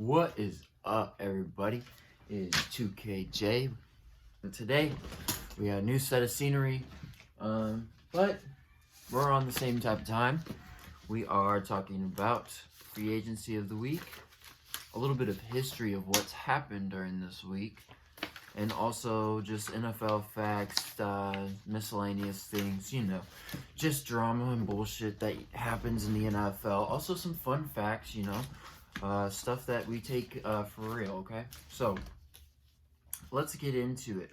What is up, everybody? It is 2KJ, and today we got a new set of scenery, but we're on the same type of time. We are talking about free agency of the week, a little bit of history of what's happened during this week, and also just NFL facts, miscellaneous things, just drama and bullshit that happens in the NFL. Also some fun facts, stuff that we take for real, okay? So, let's get into it.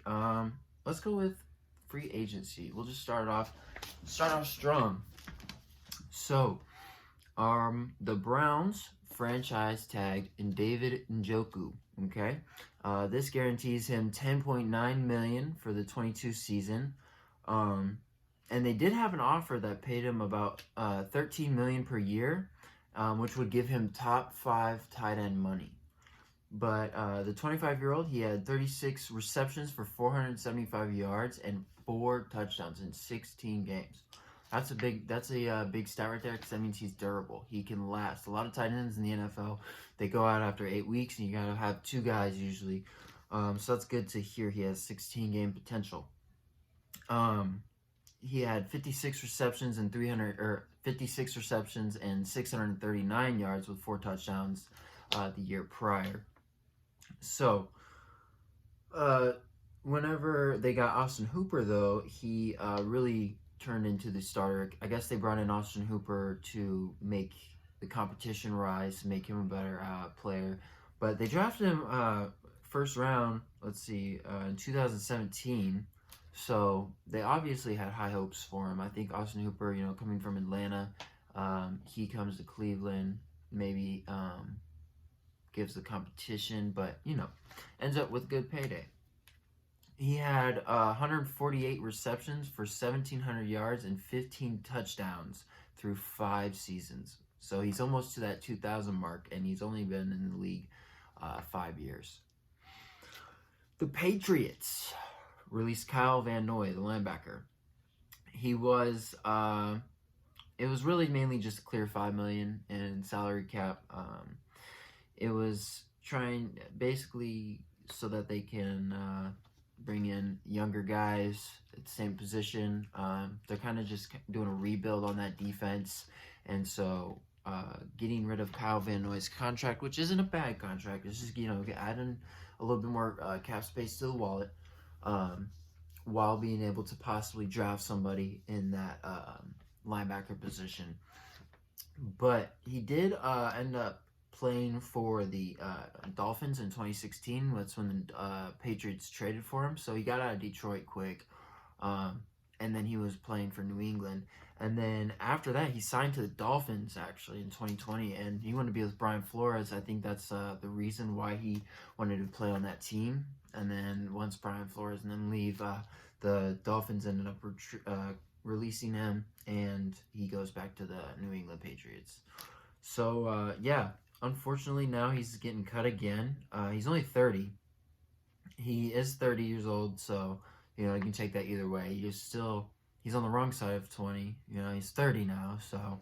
Let's go with free agency. We'll just start off strong. So, the Browns franchise tagged in David Njoku, okay? This guarantees him $10.9 million for the 22 season. And they did have an offer that paid him about $13 million per year, which would give him top 5 tight end money. But the 25-year-old, he had 36 receptions for 475 yards and 4 touchdowns in 16 games. That's a big stat right there, because that means he's durable. He can last. A lot of tight ends in the NFL, they go out after 8 weeks, and you gotta have 2 guys usually. So that's good to hear. He has 16-game potential. He had 56 receptions and 639 yards with 4 touchdowns the year prior. So, whenever they got Austin Hooper, though, he really turned into the starter. I guess they brought in Austin Hooper to make the competition rise, to make him a better player. But they drafted him first round, in 2017. So they obviously had high hopes for him. I think Austin Hooper, coming from Atlanta, he comes to Cleveland, maybe gives the competition, but, ends up with good payday. He had 148 receptions for 1,700 yards and 15 touchdowns through 5 seasons. So he's almost to that 2,000 mark, and he's only been in the league 5 years. The Patriots released Kyle Van Noy, the linebacker. He was, it was really mainly just to clear $5 million in salary cap. It was trying basically so that they can bring in younger guys at the same position. They're kind of just doing a rebuild on that defense, and so getting rid of Kyle Van Noy's contract, which isn't a bad contract. It's just adding a little bit more cap space to the wallet, while being able to possibly draft somebody in that linebacker position. But he did end up playing for the Dolphins in 2016. That's when the Patriots traded for him. So he got out of Detroit quick. And then he was playing for New England. And then after that, he signed to the Dolphins, actually, in 2020. And he wanted to be with Brian Flores. I think that's the reason why he wanted to play on that team. And then once Brian Flores and them leave, the Dolphins ended up releasing him. And he goes back to the New England Patriots. So, yeah. Unfortunately, now he's getting cut again. He's only 30. He is 30 years old, so, you can take that either way. He's on the wrong side of 20. He's 30 now, so.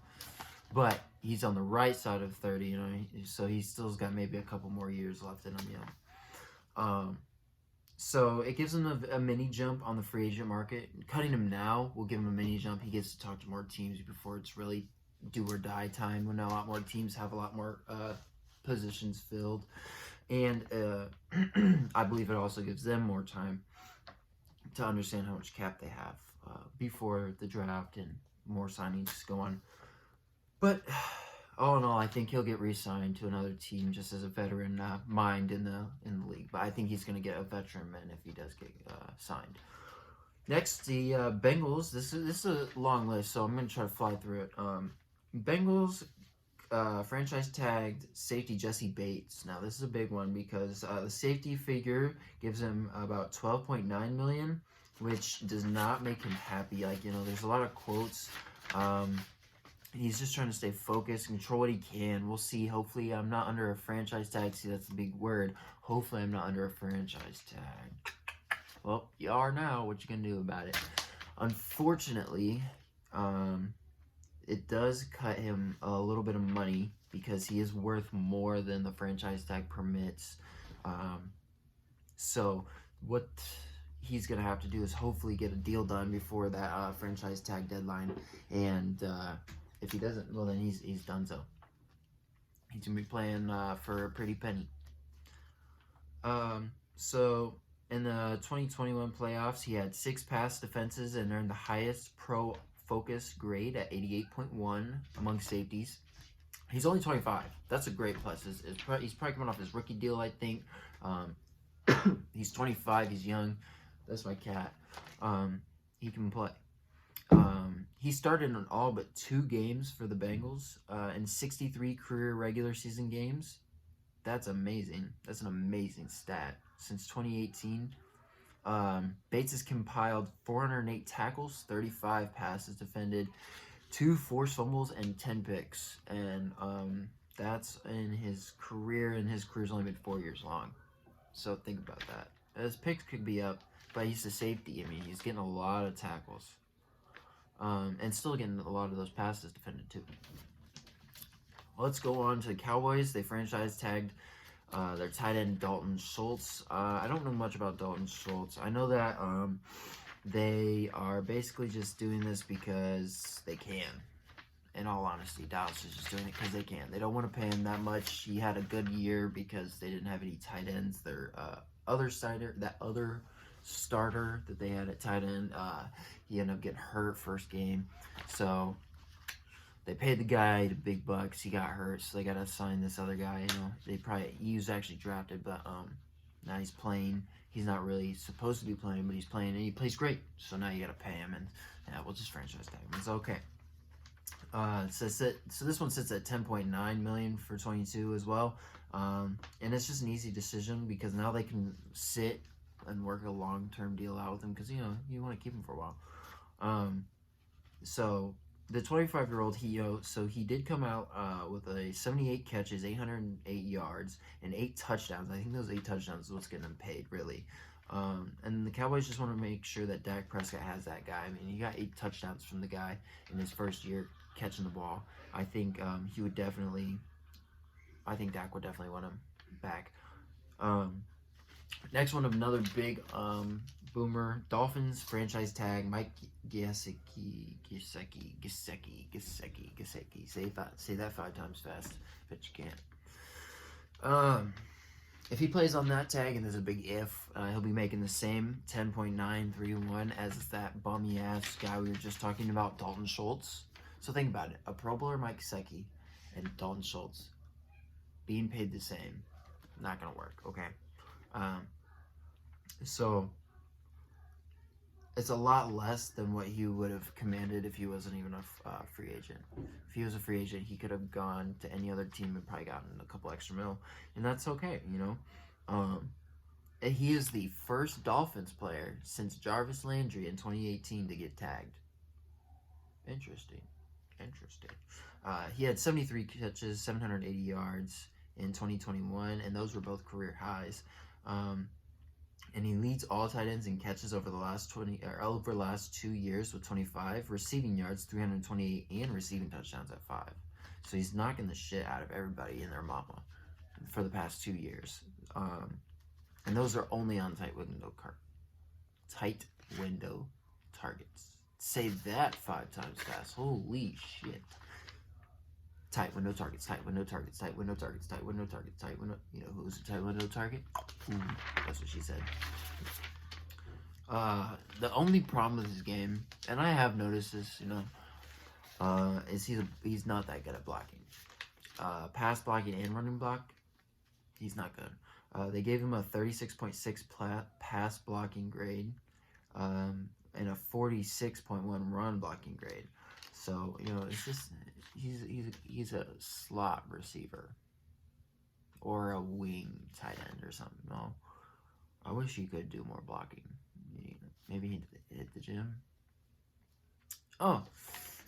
But he's on the right side of 30, so he still's got maybe a couple more years left in him, So it gives him a mini jump on the free agent market. Cutting him now will give him a mini jump. He gets to talk to more teams before it's really do or die time, when a lot more teams have a lot more positions filled, and I believe it also gives them more time to understand how much cap they have before the draft and more signings go on. But all in all, I think he'll get re-signed to another team just as a veteran mind in the league. But I think he's going to get a veteran man if he does get signed. Next, the Bengals. This is a long list, so I'm going to try to fly through it. Bengals franchise tagged safety Jesse Bates. Now, this is a big one because the safety figure gives him about $12.9 million, which does not make him happy. There's a lot of quotes. He's just trying to stay focused, control what he can. We'll see. Hopefully, I'm not under a franchise tag. See, that's the big word. Hopefully, I'm not under a franchise tag. Well, you are now. What you gonna do about it? Unfortunately, it does cut him a little bit of money because he is worth more than the franchise tag permits. So what he's going to have to do is hopefully get a deal done before that franchise tag deadline. And if he doesn't, well, then he's done so. He's going to be playing for a pretty penny. So in the 2021 playoffs, he had 6 pass defenses and earned the highest pro focus grade at 88.1 among safeties. He's only 25. That's a great plus. He's probably coming off his rookie deal, I think. He's 25. He's young. That's my cat. He can play. He started in all but 2 games for the Bengals in 63 career regular season games. That's amazing. That's an amazing stat. Since 2018, Bates has compiled 408 tackles, 35 passes defended, 2 forced fumbles, and 10 picks. And that's in his career, and his career's only been 4 years long. So think about that. His picks could be up, but he's a safety. I mean, he's getting a lot of tackles. And still getting a lot of those passes defended too. Let's go on to the Cowboys. They franchise tagged their tight end Dalton Schultz. I don't know much about Dalton Schultz. I know that they are basically just doing this because they can. In all honesty, Dallas is just doing it because they can. They don't want to pay him that much. He had a good year because they didn't have any tight ends. Their other starter that they had at tight end, he ended up getting hurt first game. So they paid the guy the big bucks. He got hurt, so they got to sign this other guy. He was actually drafted, but now he's playing. He's not really supposed to be playing, but he's playing, and he plays great. So now you got to pay him, and yeah, we'll just franchise tag him. It's okay. So this one sits at $10.9 million for 22 as well, and it's just an easy decision because now they can sit and work a long-term deal out with him because you want to keep him for a while. So the 25-year-old, he did come out with 78 catches, 808 yards, and 8 touchdowns. I think those 8 touchdowns is what's getting him paid, really. And the Cowboys just want to make sure that Dak Prescott has that guy. I mean, he got 8 touchdowns from the guy in his first year catching the ball. I think Dak would definitely want him back. Next one, another big boomer. Dolphins franchise tag Mike Gesicki. Say that 5 times fast, but you can't. If he plays on that tag, and there's a big if, he'll be making the same 10.931 as that bummy ass guy we were just talking about, Dalton Schultz. So think about it: a Pro Bowler Mike Gesicki and Dalton Schultz being paid the same. Not gonna work. Okay. So it's a lot less than what he would have commanded if he wasn't even a free agent. If he was a free agent, he could have gone to any other team and probably gotten a couple extra mil, and that's okay, And he is the first Dolphins player since Jarvis Landry in 2018 to get tagged. Interesting. He had 73 catches, 780 yards in 2021, and those were both career highs. And he leads all tight ends in catches over the last 2 years with 25, receiving yards 328, and receiving touchdowns at 5. So he's knocking the shit out of everybody and their mama for the past 2 years. And those are only on tight window targets. Say that 5 times fast. Holy shit. Tight window targets, tight window targets, tight window targets, tight window targets, tight window. You know who's a tight window target? That's what she said. The only problem with his game, and I have noticed this, is he's not that good at blocking. Pass blocking and running block, he's not good. They gave him a 36.6 pass blocking grade, and a 46.1 run blocking grade. So it's just he's a slot receiver or a wing tight end or something. No, I wish he could do more blocking. Maybe he hit the gym. Oh,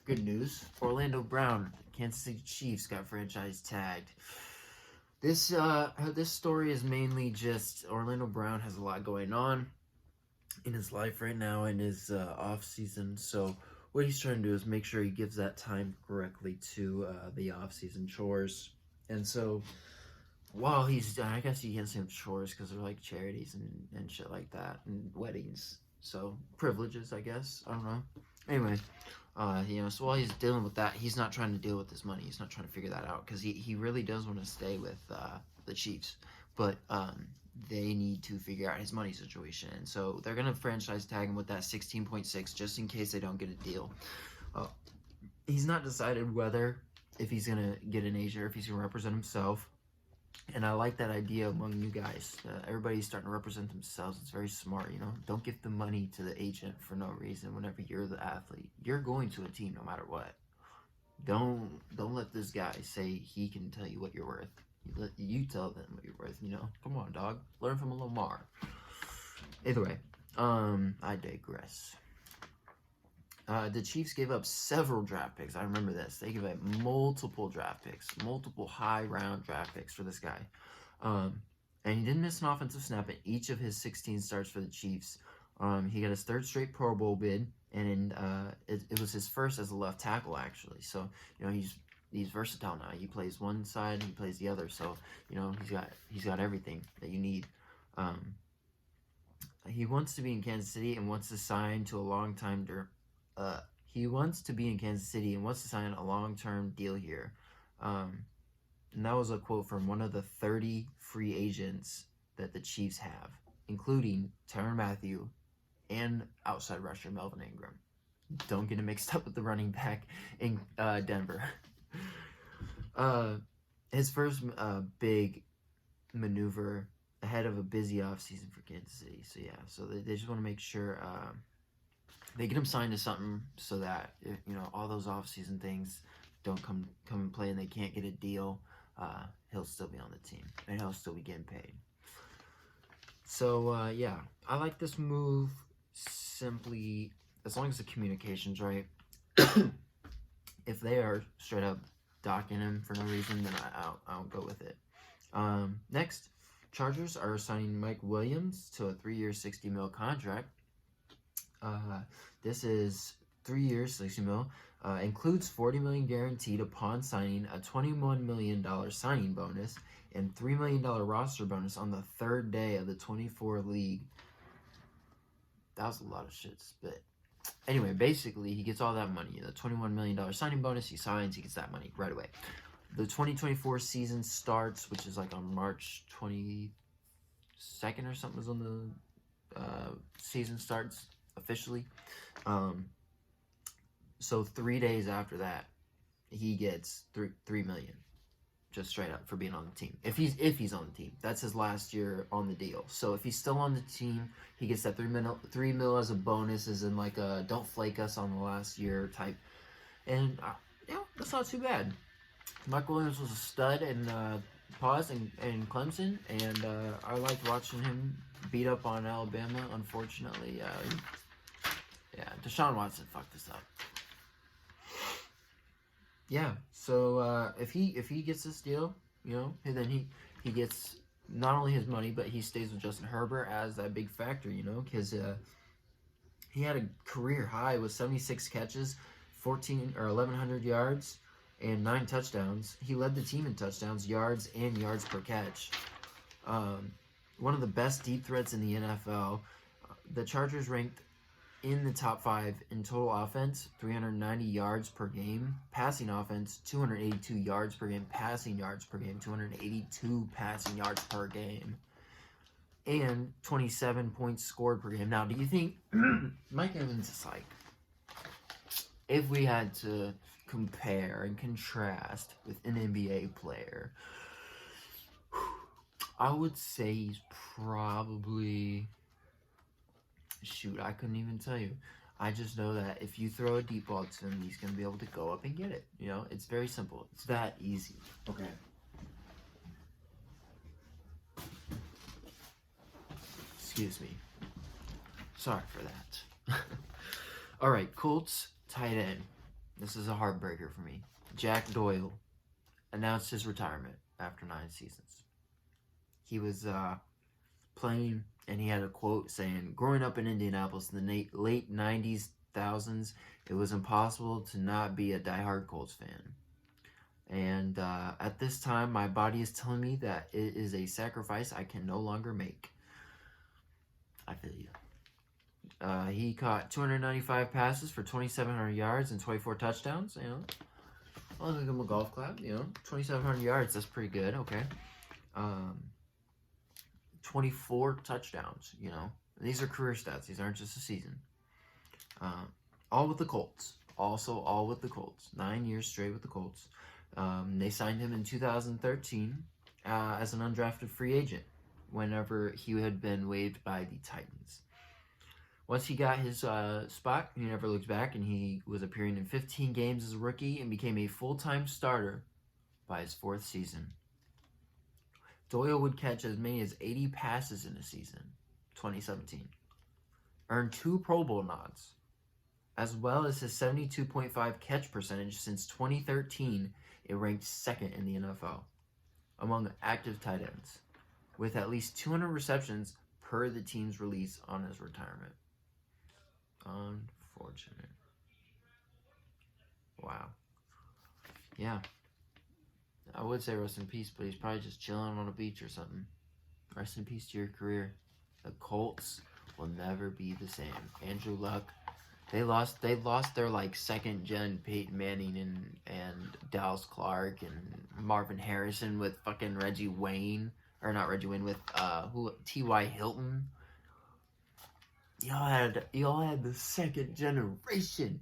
good news! Orlando Brown, Kansas City Chiefs got franchise tagged. This story is mainly just Orlando Brown has a lot going on in his life right now in his off season. So what he's trying to do is make sure he gives that time correctly to the off season chores. And so while he's, I guess you can't say chores because they're like charities and shit like that and weddings. So privileges, I guess. I don't know. Anyway, so while he's dealing with that, he's not trying to deal with his money. He's not trying to figure that out because he really does want to stay with the Chiefs, but they need to figure out his money situation, and so they're gonna franchise tag him with that 16.6 just in case they don't get a deal. Uh, he's not decided whether if he's gonna get an agent or if he's gonna represent himself. And I like that idea among you guys. Everybody's starting to represent themselves. It's very smart, Don't give the money to the agent for no reason whenever you're the athlete. You're going to a team no matter what. Don't let this guy say he can tell you what you're worth. You tell them what you're worth, Come on, dog. Learn from a Lamar. Either way, I digress. The Chiefs gave up several draft picks. I remember this. They gave up multiple draft picks, multiple high-round draft picks for this guy. And he didn't miss an offensive snap in each of his 16 starts for the Chiefs. He got his third straight Pro Bowl bid, and it was his first as a left tackle, actually. So, he's versatile now. He plays one side, he plays the other. So, he's got everything that you need. He wants to be in Kansas City and wants to sign to a long-time he wants to be in Kansas City and wants to sign a long-term deal here. And that was a quote from one of the 30 free agents that the Chiefs have, including Tyrann Mathieu and outside rusher Melvin Ingram. Don't get it mixed up with the running back in Denver. His first big maneuver ahead of a busy offseason for Kansas City. So, yeah, so they just want to make sure they get him signed to something so that, all those offseason things don't come and play and they can't get a deal. He'll still be on the team and he'll still be getting paid. So, yeah, I like this move simply as long as the communication's right. If they are straight up docking him for no reason, then I'll go with it. Next, Chargers are signing Mike Williams to a 3-year, $60 million contract. This is 3 years, $60 million. Includes $40 million guaranteed upon signing, a $21 million signing bonus, and $3 million roster bonus on the third day of the 24 league. That was a lot of shit spit. Anyway, basically, he gets all that money. The $21 million signing bonus, he signs, he gets that money right away. The 2024 season starts, which is like on March 22nd or something is when the season starts officially. So 3 days after that, he gets $3 million, just straight up for being on the team. If he's on the team, that's his last year on the deal. So if he's still on the team, he gets that $3 million as a bonus, as in like a don't flake us on the last year type. And that's not too bad. Mike Williams was a stud in Clemson, and I liked watching him beat up on Alabama. Unfortunately, Deshaun Watson fucked this up. Yeah, so if he gets this deal, then he gets not only his money, but he stays with Justin Herbert as that big factor, because he had a career high with 76 catches, 1,100 yards, and 9 touchdowns. He led the team in touchdowns, yards, and yards per catch. One of the best deep threats in the NFL. The Chargers ranked in the top 5 in total offense, 390 yards per game. Passing offense, 282 yards per game. Passing yards per game, 282 passing yards per game. And 27 points scored per game. Now, do you think Mike Evans is like, if we had to compare and contrast with an NBA player, I would say he's probably... Shoot, I couldn't even tell you. I just know that if you throw a deep ball to him, he's going to be able to go up and get it. It's very simple. It's that easy. Okay. Excuse me. Sorry for that. All right, Colts tight end. This is a heartbreaker for me. Jack Doyle announced his retirement after 9 seasons. He was playing, and he had a quote saying, "Growing up in Indianapolis in the late 90s, thousands, it was impossible to not be a diehard Colts fan. And at this time, my body is telling me that it is a sacrifice I can no longer make. I feel you. He caught 295 passes for 2,700 yards and 24 touchdowns. You know, I'll give him a golf clap. You know, 2,700 yards. That's pretty good. Okay. 24 touchdowns. You know, these are career stats. These aren't just a season. All with the Colts. Also, all with the Colts. 9 years straight with the Colts. They signed him in 2013 as an undrafted free agent whenever he had been waived by the Titans. Once he got his spot, he never looked back, and he was appearing in 15 games as a rookie and became a full-time starter by his 4th season. Doyle would catch as many as 80 passes in a season, 2017. Earned 2 Pro Bowl nods, as well as his 72.5 catch percentage since 2013. It ranked 2nd in the NFL among active tight ends, with at least 200 receptions per the team's release on his retirement. Unfortunate. Wow. Yeah. I would say rest in peace, but he's probably just chilling on a beach or something. Rest in peace to your career. The Colts will never be the same. Andrew Luck, they lost their like 2nd gen Peyton Manning and Dallas Clark and Marvin Harrison with fucking Reggie Wayne, or not Reggie Wayne, with T.Y. Hilton. Y'all had the 2nd generation.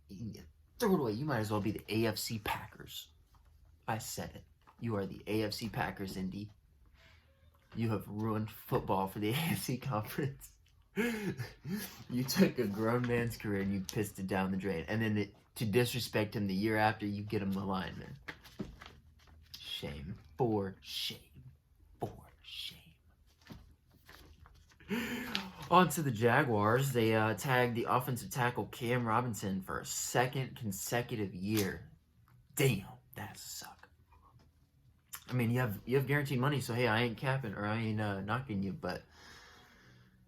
You throw it away. You might as well be the AFC Packers. I said it. You are the AFC Packers, Indy. You have ruined football for the AFC Conference. You took a grown man's career and you pissed it down the drain. And then to disrespect him the year after, you get him the lineman. Shame. For shame. For shame. On to the Jaguars. They tagged the offensive tackle Cam Robinson for a 2nd consecutive year. Damn, that sucks. I mean, you have guaranteed money, so hey, I ain't capping or I ain't knocking you, but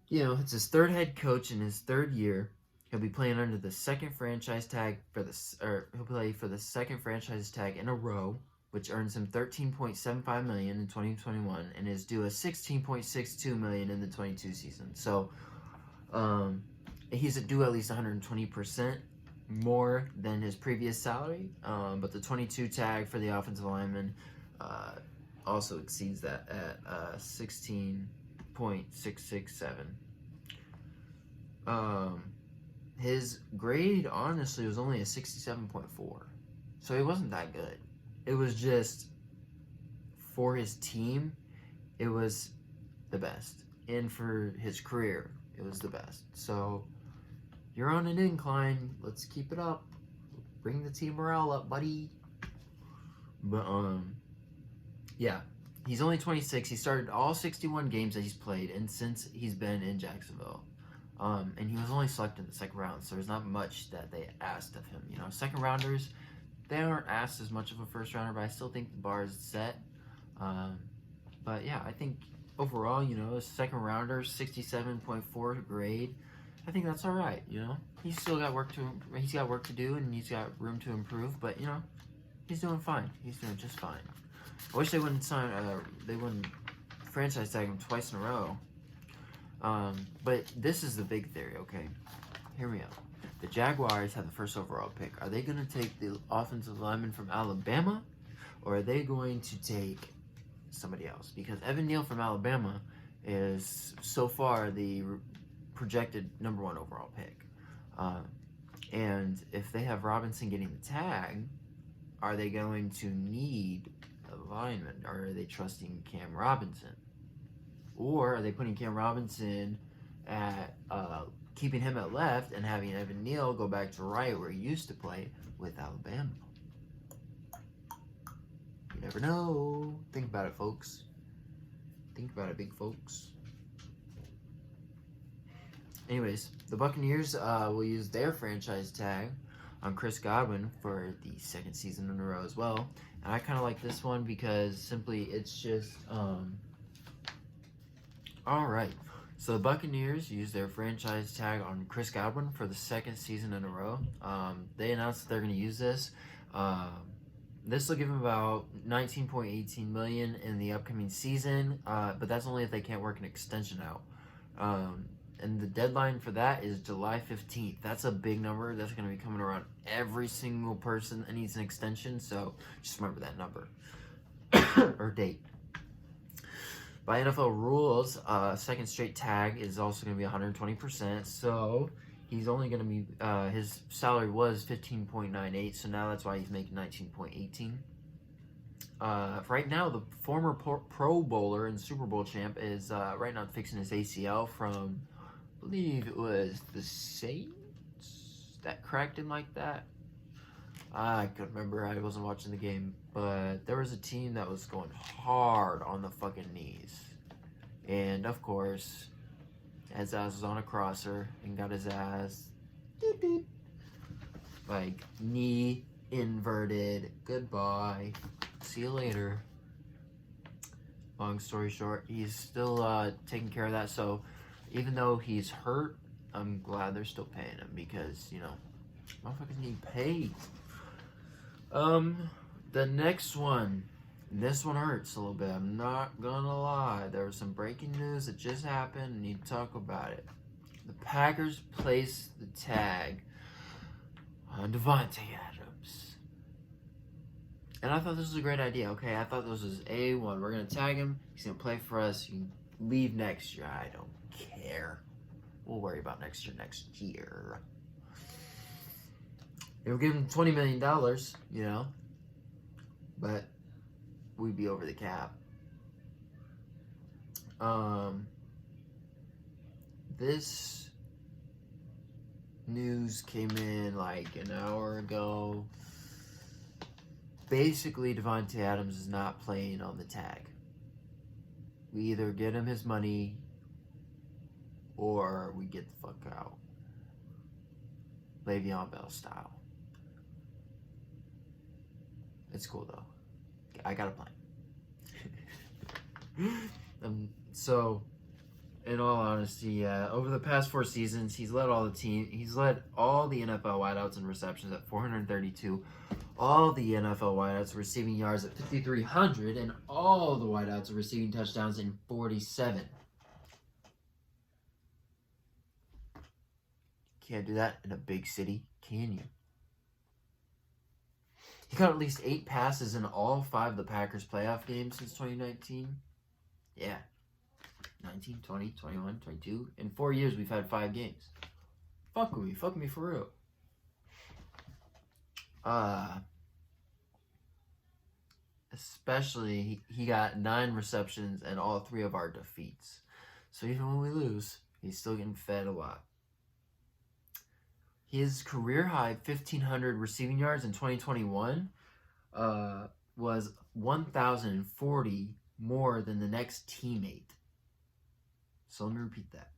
you know, it's his 3rd head coach in his 3rd year. He'll be playing under the 2nd franchise tag he'll play for the 2nd franchise tag in a row, which earns him $13.75 million in 2021 and is due a $16.62 million in the 22 season. So, he's due at least 120% more than his previous salary. But the 22 tag for the offensive lineman also exceeds that at 16.667. His grade honestly was only a 67.4, so it wasn't that good. It was just, for his team, it was the best, and for his career, it was the best. So you're on an incline. Let's keep it up. Bring the team morale up, buddy. But yeah, he's only 26. He started all 61 games that he's played, and since he's been in Jacksonville. And he was only selected in the 2nd round, so there's not much that they asked of him. You know, 2nd rounders, they aren't asked as much of a 1st rounder, but I still think the bar is set. But yeah, I think overall, you know, a 2nd rounder, 67.4 grade, I think that's all right. You know, he's got work to do, and he's got room to improve. But you know, he's doing fine. He's doing just fine. I wish they wouldn't franchise tag him twice in a row. But this is the big theory, okay? Hear me out. The Jaguars have the 1st overall pick. Are they going to take the offensive lineman from Alabama, or are they going to take somebody else? Because Evan Neal from Alabama is so far the projected number 1 overall pick. And if they have Robinson getting the tag, are they going to need a lineman, or are they trusting Cam Robinson? Or are they putting Cam Robinson at keeping him at left and having Evan Neal go back to right where he used to play with Alabama? You never know. Think about it, folks. Think about it, big folks. Anyways, the Buccaneers will use their franchise tag on Chris Godwin for the 2nd season in a row as well. And I kind of like this one because simply it's just... Alright, so the Buccaneers use their franchise tag on Chris Godwin for the 2nd season in a row. They announced that they're going to use this This will give him about 19.18 million in the upcoming season, but that's only if they can't work an extension out. And the deadline for that is July 15th. That's a big number. That's going to be coming around every single person that needs an extension, so just remember that number or date. By NFL rules, second straight tag is also going to be 120%, so he's only going to be, his salary was 15.98, so now that's why he's making 19.18. Right now, the former Pro Bowler and Super Bowl champ is right now fixing his ACL from, I believe it was the Saints that cracked him like that. I couldn't remember. I wasn't watching the game, but there was a team that was going hard on the fucking knees. And of course, his ass was on a crosser and got his ass beep, beep, like knee inverted. Goodbye. See you later. Long story short, he's still taking care of that. So even though he's hurt, I'm glad they're still paying him because, you know, motherfuckers need paid. The next one, this one hurts a little bit. I'm not gonna lie. There was some breaking news that just happened. I need to talk about it. The Packers placed the tag on Davante Adams. And I thought this was a great idea. Okay, I thought this was A1. We're gonna tag him. He's gonna play for us. He can leave next year. I don't care. We'll worry about next year. They were giving him $20 million, you know, but we'd be over the cap. This news came in like an hour ago. Basically, Davante Adams is not playing on the tag. We either get him his money or we get the fuck out. Le'Veon Bell style. It's cool though. I got a plan. So, in all honesty, over the past 4 seasons, he's led all the NFL wideouts in receptions at 432, all the NFL wideouts receiving yards at 5,300, and all the wideouts receiving touchdowns in 47. Can't do that in a big city, can you? He got at least 8 passes in all 5 of the Packers playoff games since 2019. Yeah. 19, 20, 21, 22. In 4 years, we've had 5 games. Fuck with me. Fuck me for real. Especially, he got 9 receptions and all 3 of our defeats. So even when we lose, he's still getting fed a lot. His career high 1,500 receiving yards in 2021 was 1,040 more than the next teammate. So let me repeat that.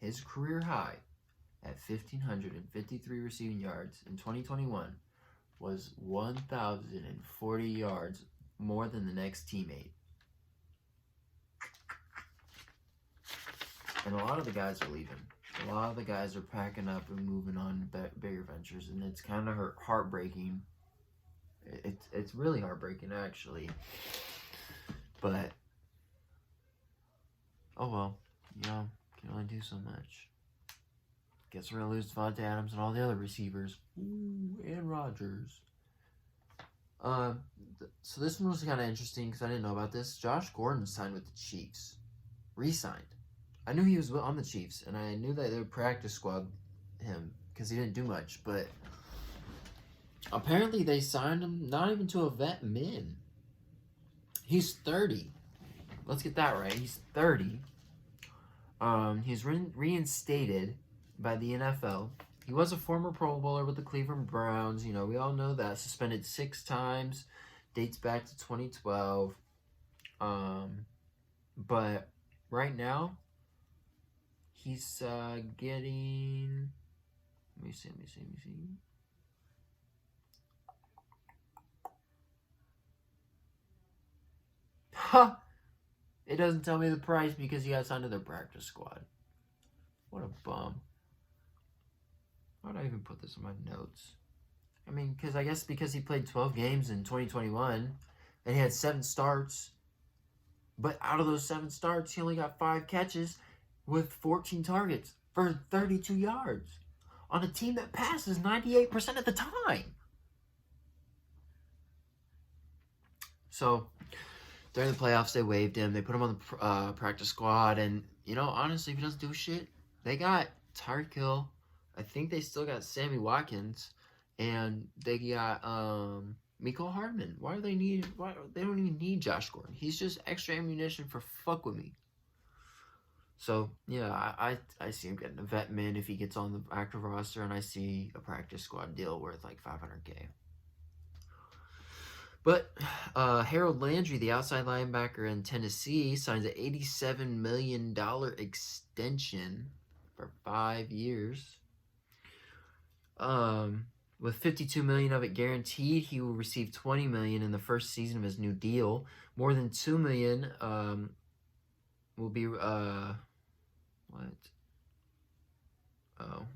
His career high at 1,553 receiving yards in 2021 was 1,040 yards more than the next teammate. And a lot of the guys are leaving. A lot of the guys are packing up and moving on to bigger ventures, and it's kind of heartbreaking. It's really heartbreaking, actually. But, oh well, you know, can only do so much. Guess we're going to lose Davante Adams and all the other receivers. Ooh, and Rodgers. So this one was kind of interesting because I didn't know about this. Josh Gordon signed with the Chiefs. Re-signed. I knew he was on the Chiefs, and I knew that they would practice squad him because he didn't do much, but apparently they signed him not even to a vet min. He's 30. Let's get that right. He's 30. He's reinstated by the NFL. He was a former Pro Bowler with the Cleveland Browns. You know, we all know that. Suspended 6 times. Dates back to 2012. But right now, he's getting... Let me see. Ha! It doesn't tell me the price because he got signed to their practice squad. What a bum. Why did I even put this in my notes? I mean, because I guess because he played 12 games in 2021 and he had 7 starts, but out of those 7 starts, he only got 5 catches with 14 targets for 32 yards on a team that passes 98% of the time. So during the playoffs, they waived him. They put him on the practice squad, and honestly, if he doesn't do shit, they got Tyreek Hill. I think they still got Sammy Watkins, and they got Mecole Hardman. Why they don't even need Josh Gordon? He's just extra ammunition for fuck with me. So yeah, I see him getting a vet min if he gets on the active roster, and I see a practice squad deal worth like $500K. But Harold Landry, the outside linebacker in Tennessee, signs an $87 million extension for 5 years. With $52 million of it guaranteed, he will receive $20 million in the first season of his new deal. More than $2 million will be what? Oh,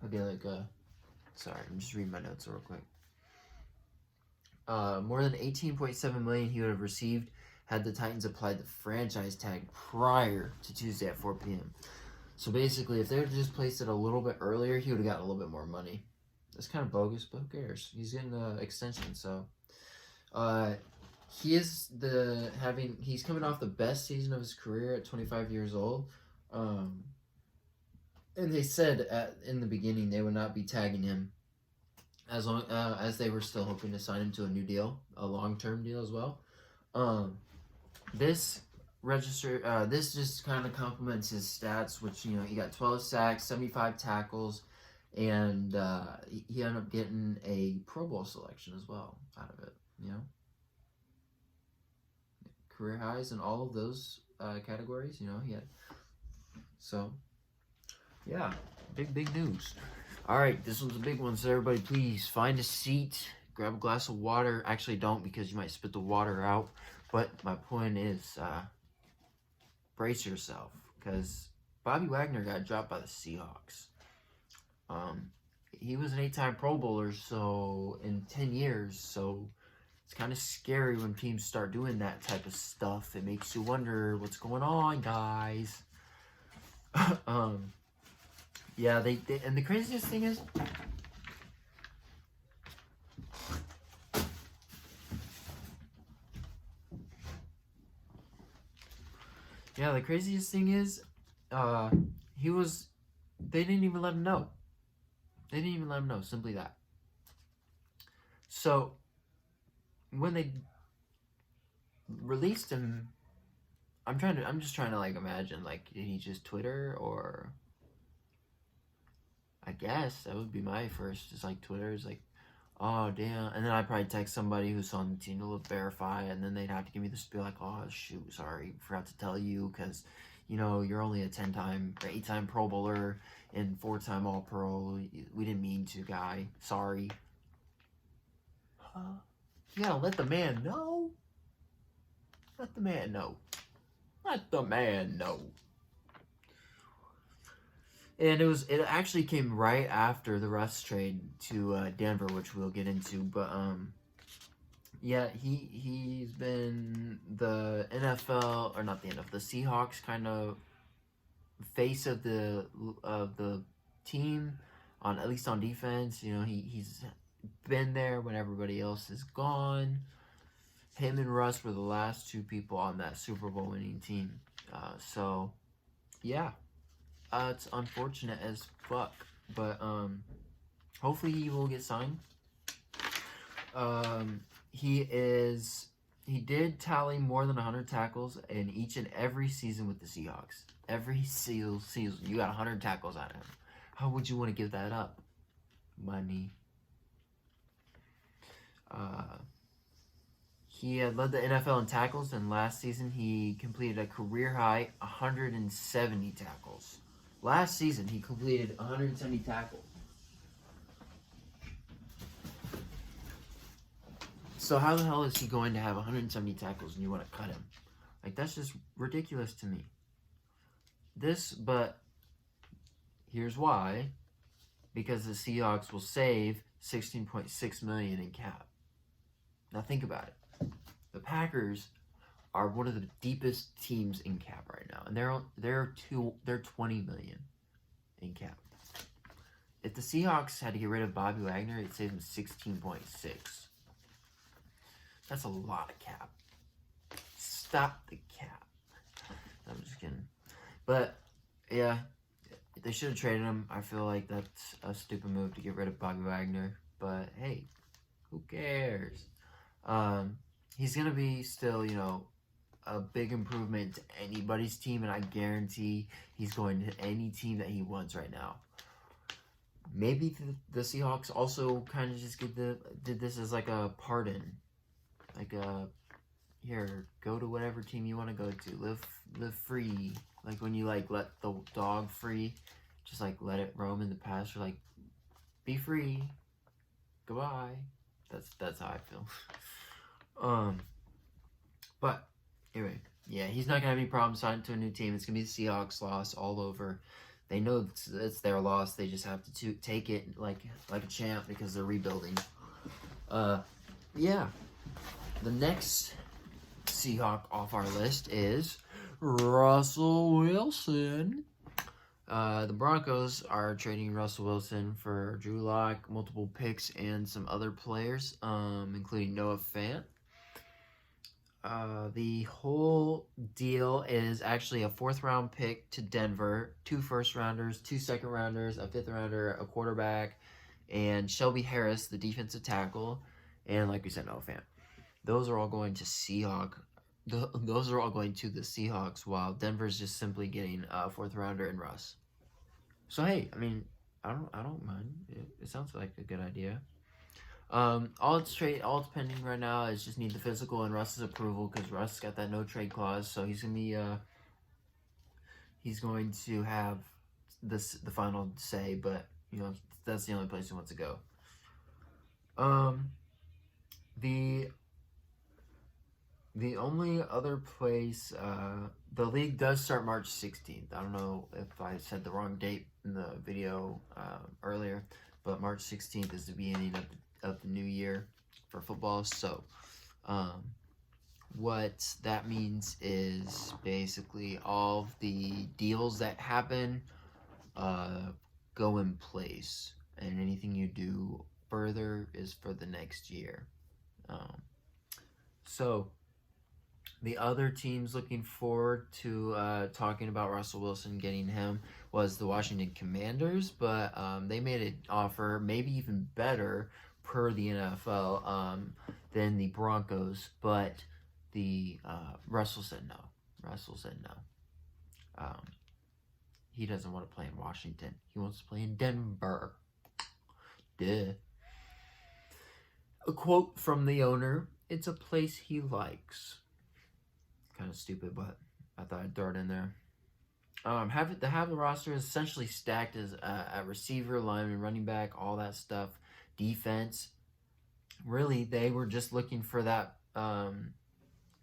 okay. Sorry, I'm just reading my notes real quick. More than $18.7 million he would have received had the Titans applied the franchise tag prior to Tuesday at 4 p.m. So basically, if they would have just placed it a little bit earlier, he would have gotten a little bit more money. That's kind of bogus, but who cares? He's getting an extension, so he's coming off the best season of his career at 25 years old. And they said in the beginning they would not be tagging him as long as they were still hoping to sign him to a new deal, a long-term deal as well. This just kind of complements his stats, which he got 12 sacks, 75 tackles, and he ended up getting a Pro Bowl selection as well out of it. Career highs in all of those categories. He had. So yeah, big news. All right, this one's a big one, so everybody please find a seat, grab a glass of water. Actually, don't, because you might spit the water out. But my point is, brace yourself, because Bobby Wagner got dropped by the Seahawks. He was an 8-time Pro Bowler, so in 10 years, so it's kind of scary when teams start doing that type of stuff. It makes you wonder what's going on, guys. Yeah, they and the craziest thing is, they didn't even let him know. They didn't even let him know, simply that. So when they released him, I'm just trying to imagine, did he just Twitter, or I guess that would be my first, just Twitter is oh damn, and then I'd probably text somebody who's on the team to verify, and then they'd have to give me the spiel oh shoot, sorry, forgot to tell you, because you're only a 10-time or 8-time Pro Bowler and 4-time All-Pro. We didn't mean to, guy. Sorry. You gotta let the man know. Let the man know. Let the man know. And it actually came right after the Russ trade to Denver, which we'll get into. But yeah, he's been the NFL, or not the NFL, the Seahawks kind of face of the team, on at least on defense. He's been there when everybody else is gone. Him and Russ were the last 2 people on that Super Bowl winning team. So yeah. It's unfortunate as fuck, but hopefully he will get signed. He did tally more than 100 tackles in each and every season with the Seahawks. Every single season, you got 100 tackles out of him. How would you want to give that up? Money. He had led the NFL in tackles, and last season he completed a career-high 170 tackles. Last season, he completed 170 tackles. So how the hell is he going to have 170 tackles and you want to cut him? That's just ridiculous to me. But here's why. because the Seahawks will save $16.6 million in cap. Now think about it. The Packers are one of the deepest teams in cap right now, and they're 20 million in cap. If the Seahawks had to get rid of Bobby Wagner, it saves them 16.6. That's a lot of cap. Stop the cap. I'm just kidding. But yeah, they should have traded him. I feel like that's a stupid move to get rid of Bobby Wagner. But hey, who cares? He's gonna be still, a big improvement to anybody's team, and I guarantee he's going to any team that he wants right now. Maybe the Seahawks also kind of just did this as like a pardon, like here, go to whatever team you want to go to, live free, like when you like let the dog free, just like let it roam in the pasture, like be free, goodbye. That's how I feel. But anyway, yeah, he's not gonna have any problem signing to a new team. It's gonna be the Seahawks loss all over. They know it's their loss. They just have to take it like a champ because they're rebuilding. Yeah. The next Seahawk off our list is Russell Wilson. The Broncos are trading Russell Wilson for Drew Lock, multiple picks, and some other players, including Noah Fant. The whole deal is actually a 4th-round pick to Denver, 2 first-rounders, 2 second-rounders, a 5th-rounder, a quarterback, and Shelby Harris, the defensive tackle, and like we said, Noah Fant. Those are all going to Those are all going to the Seahawks, while Denver's just simply getting a 4th-rounder and Russ. So hey, I mean, I don't mind. It sounds like a good idea. All it's pending right now is just need the physical and Russ's approval, because Russ got that no trade clause, so he's going to have the final say, but that's the only place he wants to go. The only other place, the league does start March 16th. I don't know if I said the wrong date in the video earlier, but March 16th is the beginning of the new year for football. So what that means is basically all of the deals that happen go in place, and anything you do further is for the next year. So the other teams looking forward to talking about Russell Wilson, getting him, was the Washington Commanders, but they made an offer, maybe even better per the NFL, than the Broncos, but the Russell said no. He doesn't want to play in Washington. He wants to play in Denver. Duh. A quote from the owner: "It's a place he likes." Kind of stupid, but I thought I'd throw it in there. Have the roster is essentially stacked as a receiver, lineman, running back, all that stuff, defense. Really, they were just looking for that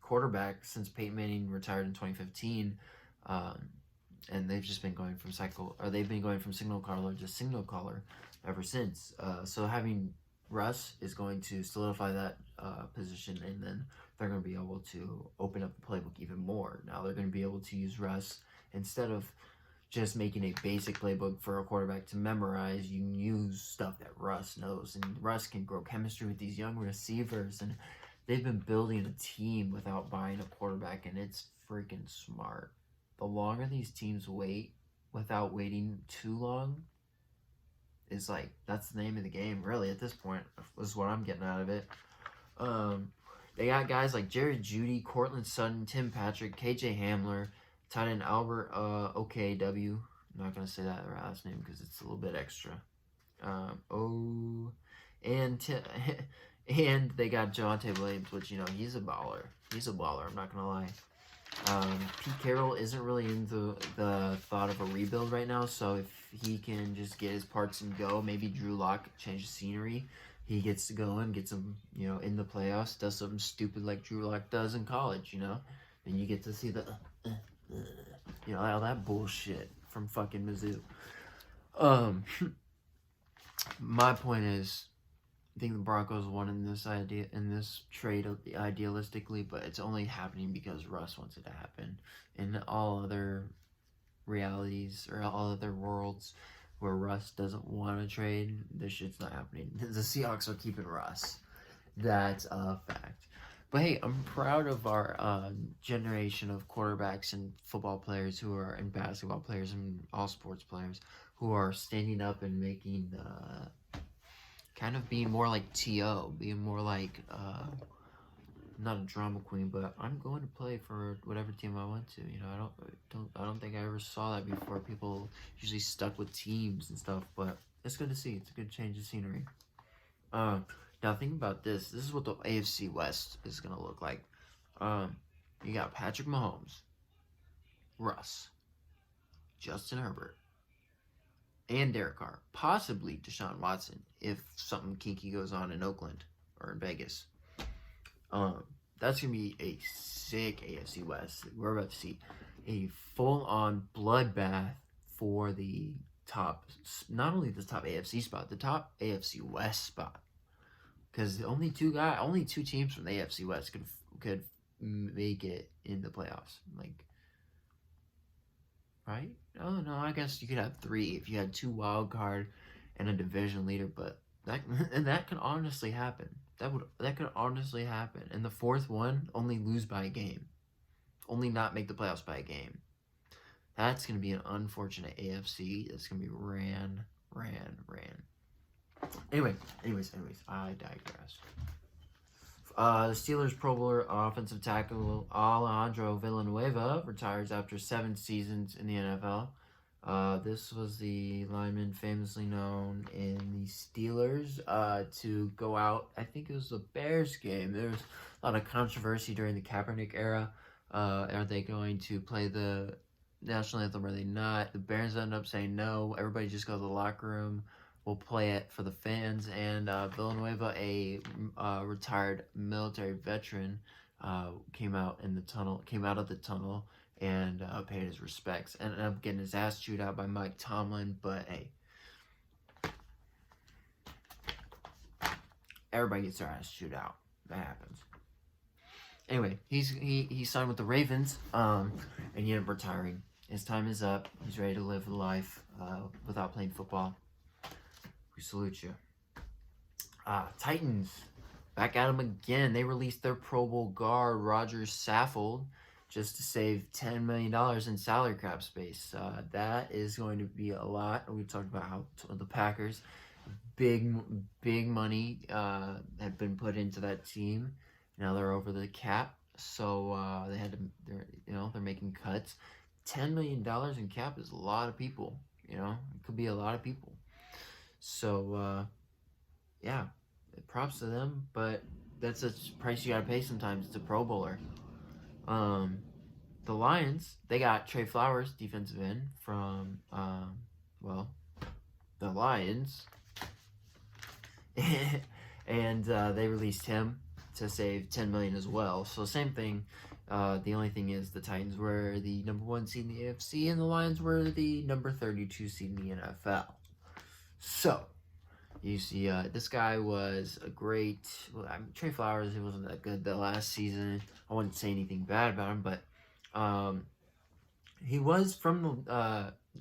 quarterback since Peyton Manning retired in 2015, and they've just been going from signal caller to signal caller ever since. So having Russ is going to solidify that position, and then they're going to be able to open up the playbook even more. Now they're going to be able to use Russ instead of just making a basic playbook for a quarterback to memorize. You can use stuff that Russ knows, and Russ can grow chemistry with these young receivers, and they've been building a team without buying a quarterback, and it's freaking smart. The longer these teams wait without waiting too long is that's the name of the game, really, at this point, is what I'm getting out of it. They got guys like Jared Jeudy, Cortland Sutton, Tim Patrick, KJ Hamler, tight end Albert OKW. I'm not going to say that last name because it's a little bit extra. And they got Javonte Williams, which, he's a baller. I'm not going to lie. Pete Carroll isn't really into the thought of a rebuild right now, so if he can just get his parts and go, maybe Drew Lock change the scenery. He gets to go and gets him, in the playoffs, does something stupid like Drew Lock does in college, and you get to see all that bullshit from fucking Mizzou. my point is, I think the Broncos won in this trade idealistically, but it's only happening because Russ wants it to happen. In all other realities or all other worlds where Russ doesn't want to trade, this shit's not happening. The Seahawks are keeping Russ. That's a fact. But hey, I'm proud of our generation of quarterbacks and football players and basketball players and all sports players who are standing up and making kind of being more like T.O., being more like not a drama queen, but I'm going to play for whatever team I want to. You know, I don't think I ever saw that before. People usually stuck with teams and stuff, but it's good to see. It's a good change of scenery. Now think about this. This is what the AFC West is gonna look like. You got Patrick Mahomes, Russ, Justin Herbert, and Derek Carr, possibly Deshaun Watson if something kinky goes on in Oakland or in Vegas. That's gonna be a sick AFC West. We're about to see a full-on bloodbath for the top, not only the top AFC spot, the top AFC West spot. Because only two teams from the AFC West could make it in the playoffs. Like, right? Oh no, I guess you could have three if you had two wild card and a division leader, but that can honestly happen. That could honestly happen. And the fourth one only lose by a game, only not make the playoffs by a game. That's gonna be an unfortunate AFC. That's gonna be ran. Anyways, I digress. The Steelers Pro Bowler offensive tackle Alejandro Villanueva retires after 7 seasons in the NFL. This was the lineman famously known in the Steelers to go out. I think it was the Bears game. There was a lot of controversy during the Kaepernick era. Are they going to play the national anthem? Are they not? The Bears ended up saying no. Everybody just go to the locker room. We'll play it for the fans. And Villanueva, a retired military veteran, came out of the tunnel and paid his respects. Ended up getting his ass chewed out by Mike Tomlin, but hey, everybody gets their ass chewed out. That happens. Anyway, he signed with the Ravens, and he ended up retiring. His time is up. He's ready to live a life without playing football. We salute you. Titans, back at them again. They released their Pro Bowl guard, Roger Saffold, just to save $10 million in salary cap space. That is going to be a lot. We talked about how the Packers, big money had been put into that team. Now they're over the cap, so they're making cuts. $10 million in cap is a lot of people. You know, it could be a lot of people. So, yeah, props to them, but that's a price you gotta pay sometimes. It's a Pro Bowler. The Lions, they got Trey Flowers, defensive end, from, the Lions. And they released him to save $10 million as well. So, same thing. The only thing is the Titans were the number 1 seed in the AFC, and the Lions were the number 32 seed in the NFL. So, you see, this guy was a great. Well, Trey Flowers, he wasn't that good the last season. I wouldn't say anything bad about him, but he was from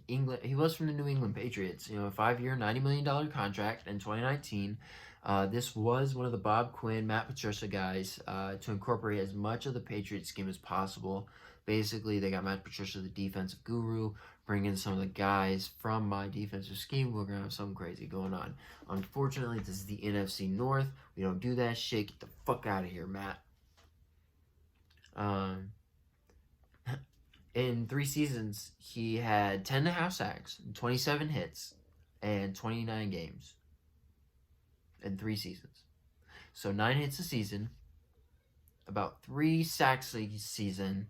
England. He was from the New England Patriots. You know, a 5-year, $90 million contract in 2019. This was one of the Bob Quinn, Matt Patricia guys to incorporate as much of the Patriots scheme as possible. Basically, they got Matt Patricia, the defensive guru, bring in some of the guys from my defensive scheme. We're going to have something crazy going on. Unfortunately, this is the NFC North. We don't do that shit. Get the fuck out of here, Matt. In 3 seasons, he had 10.5 sacks, 27 hits, and 29 games. In 3 seasons. So 9 hits a season, about 3 sacks a season,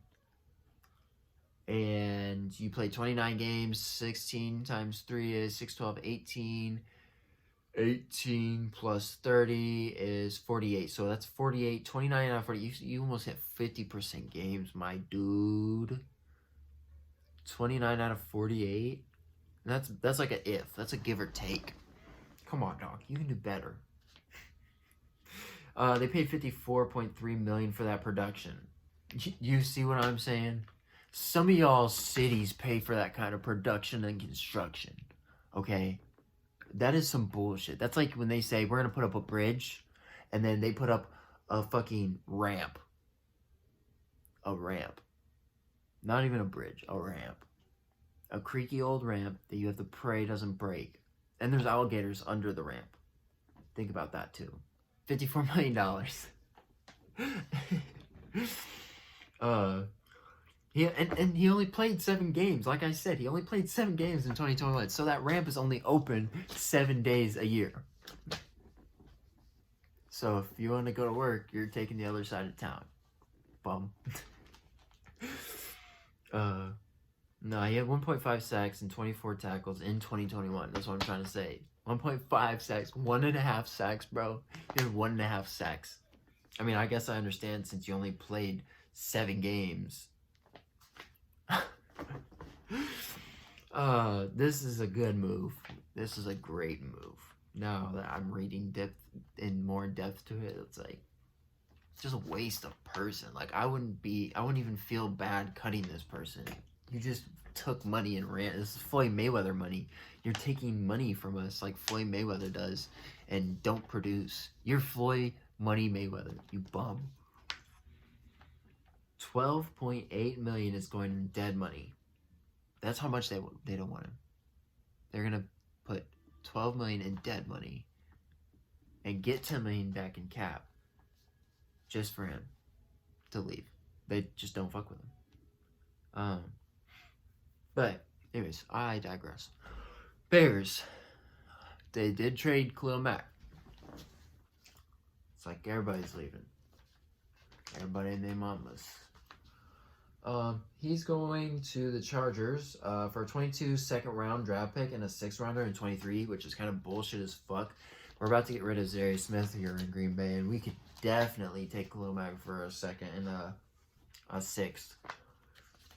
and you play 29 games. 16 times 3 is 6, 12, 18. 18 plus 30 is 48. So that's 48. 29 out of 40. You almost hit 50% games, my dude. 29 out of 48. That's like a if. That's a give or take. Come on, dog. You can do better. They paid $54.3 million for that production. You see what I'm saying? Some of y'all cities pay for that kind of production and construction. Okay? That is some bullshit. That's like when they say, we're going to put up a bridge, and then they put up a fucking ramp. A ramp. Not even a bridge. A ramp. A creaky old ramp that you have to pray doesn't break. And there's alligators under the ramp. Think about that too. $54 million. He only played 7 games. Like I said, he only played 7 games in 2021. So that ramp is only open 7 days a year. So if you want to go to work, you're taking the other side of town. Bum. No, he had 1.5 sacks and 24 tackles in 2021. That's what I'm trying to say. 1.5 sacks, 1.5 sacks, bro. He had 1.5 sacks. I mean, I guess I understand since you only played 7 games. This is a good move. This is a great move. Now that I'm reading more depth to it, it's like just a waste of person. Like I wouldn't even feel bad cutting this person. You just took money and ran. This is Floyd Mayweather money. You're taking money from us like Floyd Mayweather does and don't produce. You're Floyd Money Mayweather, you bum. $12.8 million is going in dead money. That's how much they don't want him. They're gonna put $12 million in dead money and get $10 million back in cap just for him to leave. They just don't fuck with him. But anyways, I digress. Bears, they did trade Khalil Mack. It's like everybody's leaving. Everybody and their mamas. He's going to the Chargers for a 22 second round draft pick and a 6th rounder in 23, which is kind of bullshit as fuck. We're about to get rid of Zarius Smith here in Green Bay, and we could definitely take Khalil Mack for a 2nd and a 6th.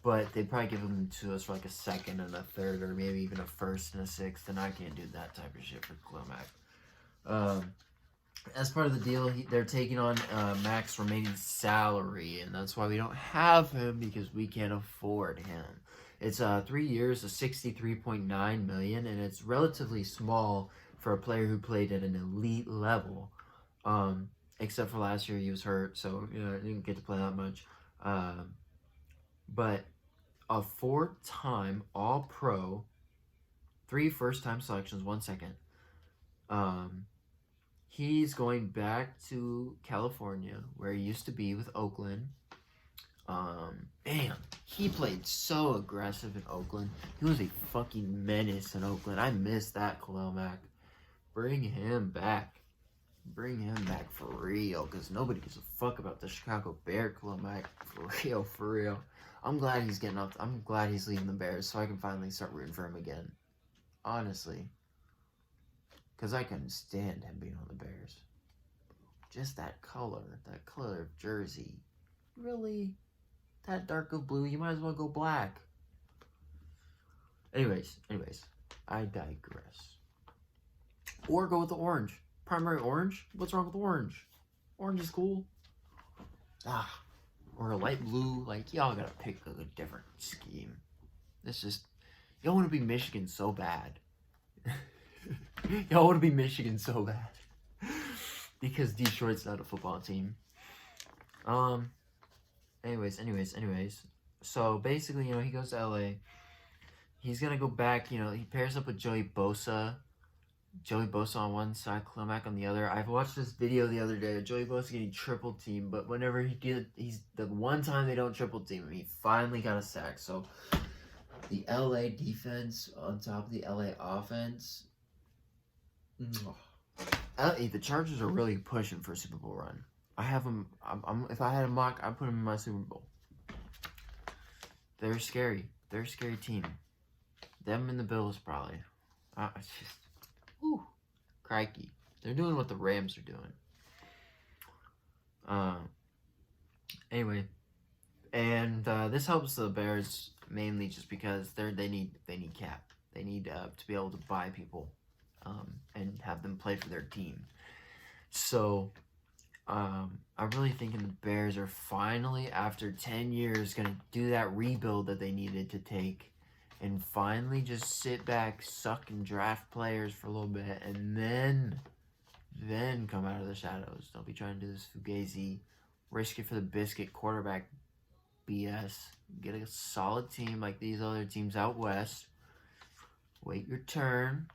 But they'd probably give him to us for like a 2nd and a 3rd, or maybe even a 1st and a 6th, and I can't do that type of shit for Khalil Mack. As part of the deal, they're taking on Mack's remaining salary, and that's why we don't have him, because we can't afford him. It's 3 years, a $63.9 million, and it's relatively small for a player who played at an elite level. Except for last year, he was hurt, so didn't get to play that much. But a 4-time All-Pro, 3 first-time selections, 1 second. He's going back to California, where he used to be with Oakland. Man, he played so aggressive in Oakland. He was a fucking menace in Oakland. I miss that Khalil Mack. Bring him back. Bring him back for real, because nobody gives a fuck about the Chicago Bear Khalil Mack. For real, for real. I'm glad he's getting up. I'm glad he's leaving the Bears so I can finally start rooting for him again. Honestly. Because I couldn't stand him being on the Bears. Just that color of jersey. Really? That dark of blue? You might as well go black. Anyways, I digress. Or go with the orange. Primary orange? What's wrong with orange? Orange is cool. Or a light blue. Like, y'all gotta pick a different scheme. It's just, y'all want to be Michigan so bad. Y'all want to be Michigan so bad. Because Detroit's not a football team. Anyways. So, basically, he goes to LA. He's gonna go back, he pairs up with Joey Bosa. Joey Bosa on one side, Khalil Mack on the other. I've watched this video the other day of Joey Bosa getting triple teamed, but whenever he's the one time they don't triple team him, he finally got a sack. So the LA defense on top of the LA offense. The Chargers are really pushing for a Super Bowl run. I have them. If I had a mock, I'd put them in my Super Bowl. They're scary. They're a scary team. Them and the Bills probably. It's just. Whew, crikey. They're doing what the Rams are doing. Anyway, and this helps the Bears mainly just because they need cap. They need to be able to buy people. and have them play for their team. So I'm really thinking the Bears are finally, after 10 years, going to do that rebuild that they needed to take and finally just sit back, suck, and draft players for a little bit, and then come out of the shadows. Don't be trying to do this fugazi, risk it for the biscuit quarterback BS. Get a solid team like these other teams out west. Wait your turn,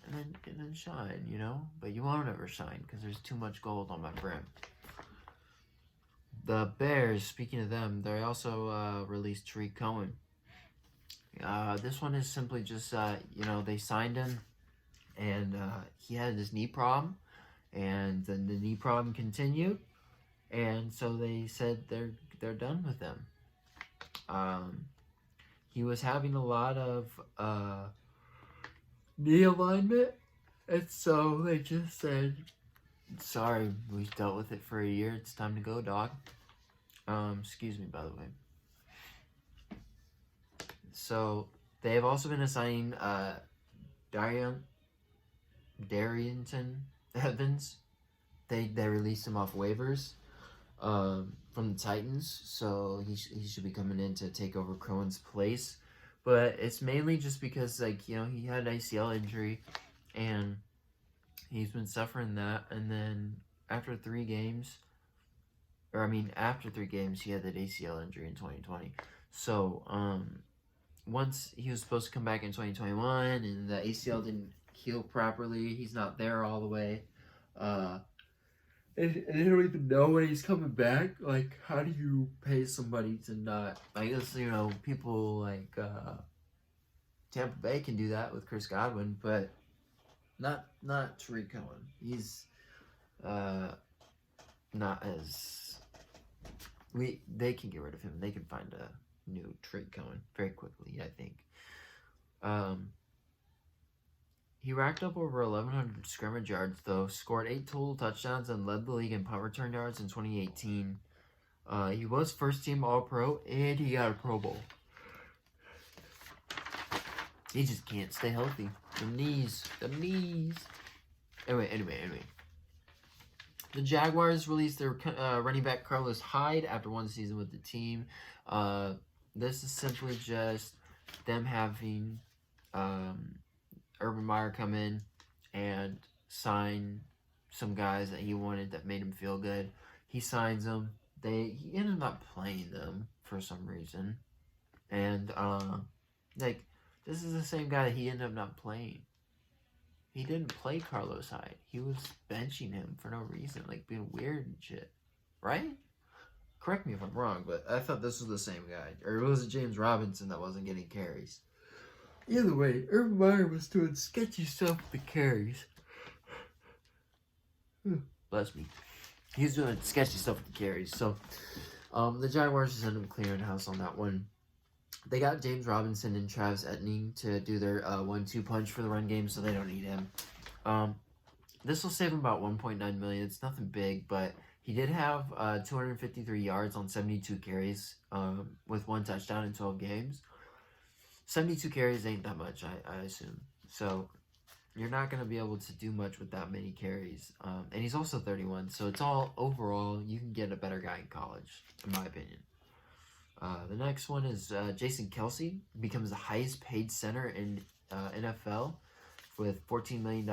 and then shine, you know? But you won't ever shine because there's too much gold on my brim. The Bears, speaking of them, they also released Tariq Cohen. This one is simply just, they signed him, and he had this knee problem, and then the knee problem continued, and so they said they're done with him. He was having a lot of knee alignment, and so they just said, sorry, we've dealt with it for a year, it's time to go, dog. Excuse me, by the way. So they have also been assigning Darrynton Evans. They released him off waivers from the Titans, so he should be coming in to take over Cohen's place. But it's mainly just because, he had an ACL injury, and he's been suffering that. And then after 3 games, he had that ACL injury in 2020. So, once he was supposed to come back in 2021, and the ACL didn't heal properly, he's not there all the way. And they don't even know when he's coming back. Like, how do you pay somebody to not... I guess, people like Tampa Bay can do that with Chris Godwin, but not Tariq Cohen. He's not as... They can get rid of him. They can find a new Tariq Cohen very quickly, I think. He racked up over 1,100 scrimmage yards, though, scored 8 total touchdowns, and led the league in punt return yards in 2018. He was first-team All-Pro, and he got a Pro Bowl. He just can't stay healthy. The knees. Anyway. The Jaguars released their running back Carlos Hyde after 1 season with the team. This is simply just them having Urban Meyer come in and sign some guys that he wanted that made him feel good. He signs them. He ended up not playing them for some reason. And, this is the same guy that he ended up not playing. He didn't play Carlos Hyde. He was benching him for no reason, being weird and shit. Right? Correct me if I'm wrong, but I thought this was the same guy. Or was it James Robinson that wasn't getting carries? Either way, Urban Meyer was doing sketchy stuff with the carries. Bless me. He was doing sketchy stuff with the carries. So, the Jaguars just ended up clearing house on that one. They got James Robinson and Travis Etienne to do their 1-2 punch for the run game, so they don't need him. This will save him about $1.9 million. It's nothing big, but he did have 253 yards on 72 carries with 1 touchdown in 12 games. 72 carries ain't that much, I assume. So you're not going to be able to do much with that many carries. And he's also 31, so it's all overall, you can get a better guy in college, in my opinion. The next one is Jason Kelce becomes the highest paid center in NFL with $14 million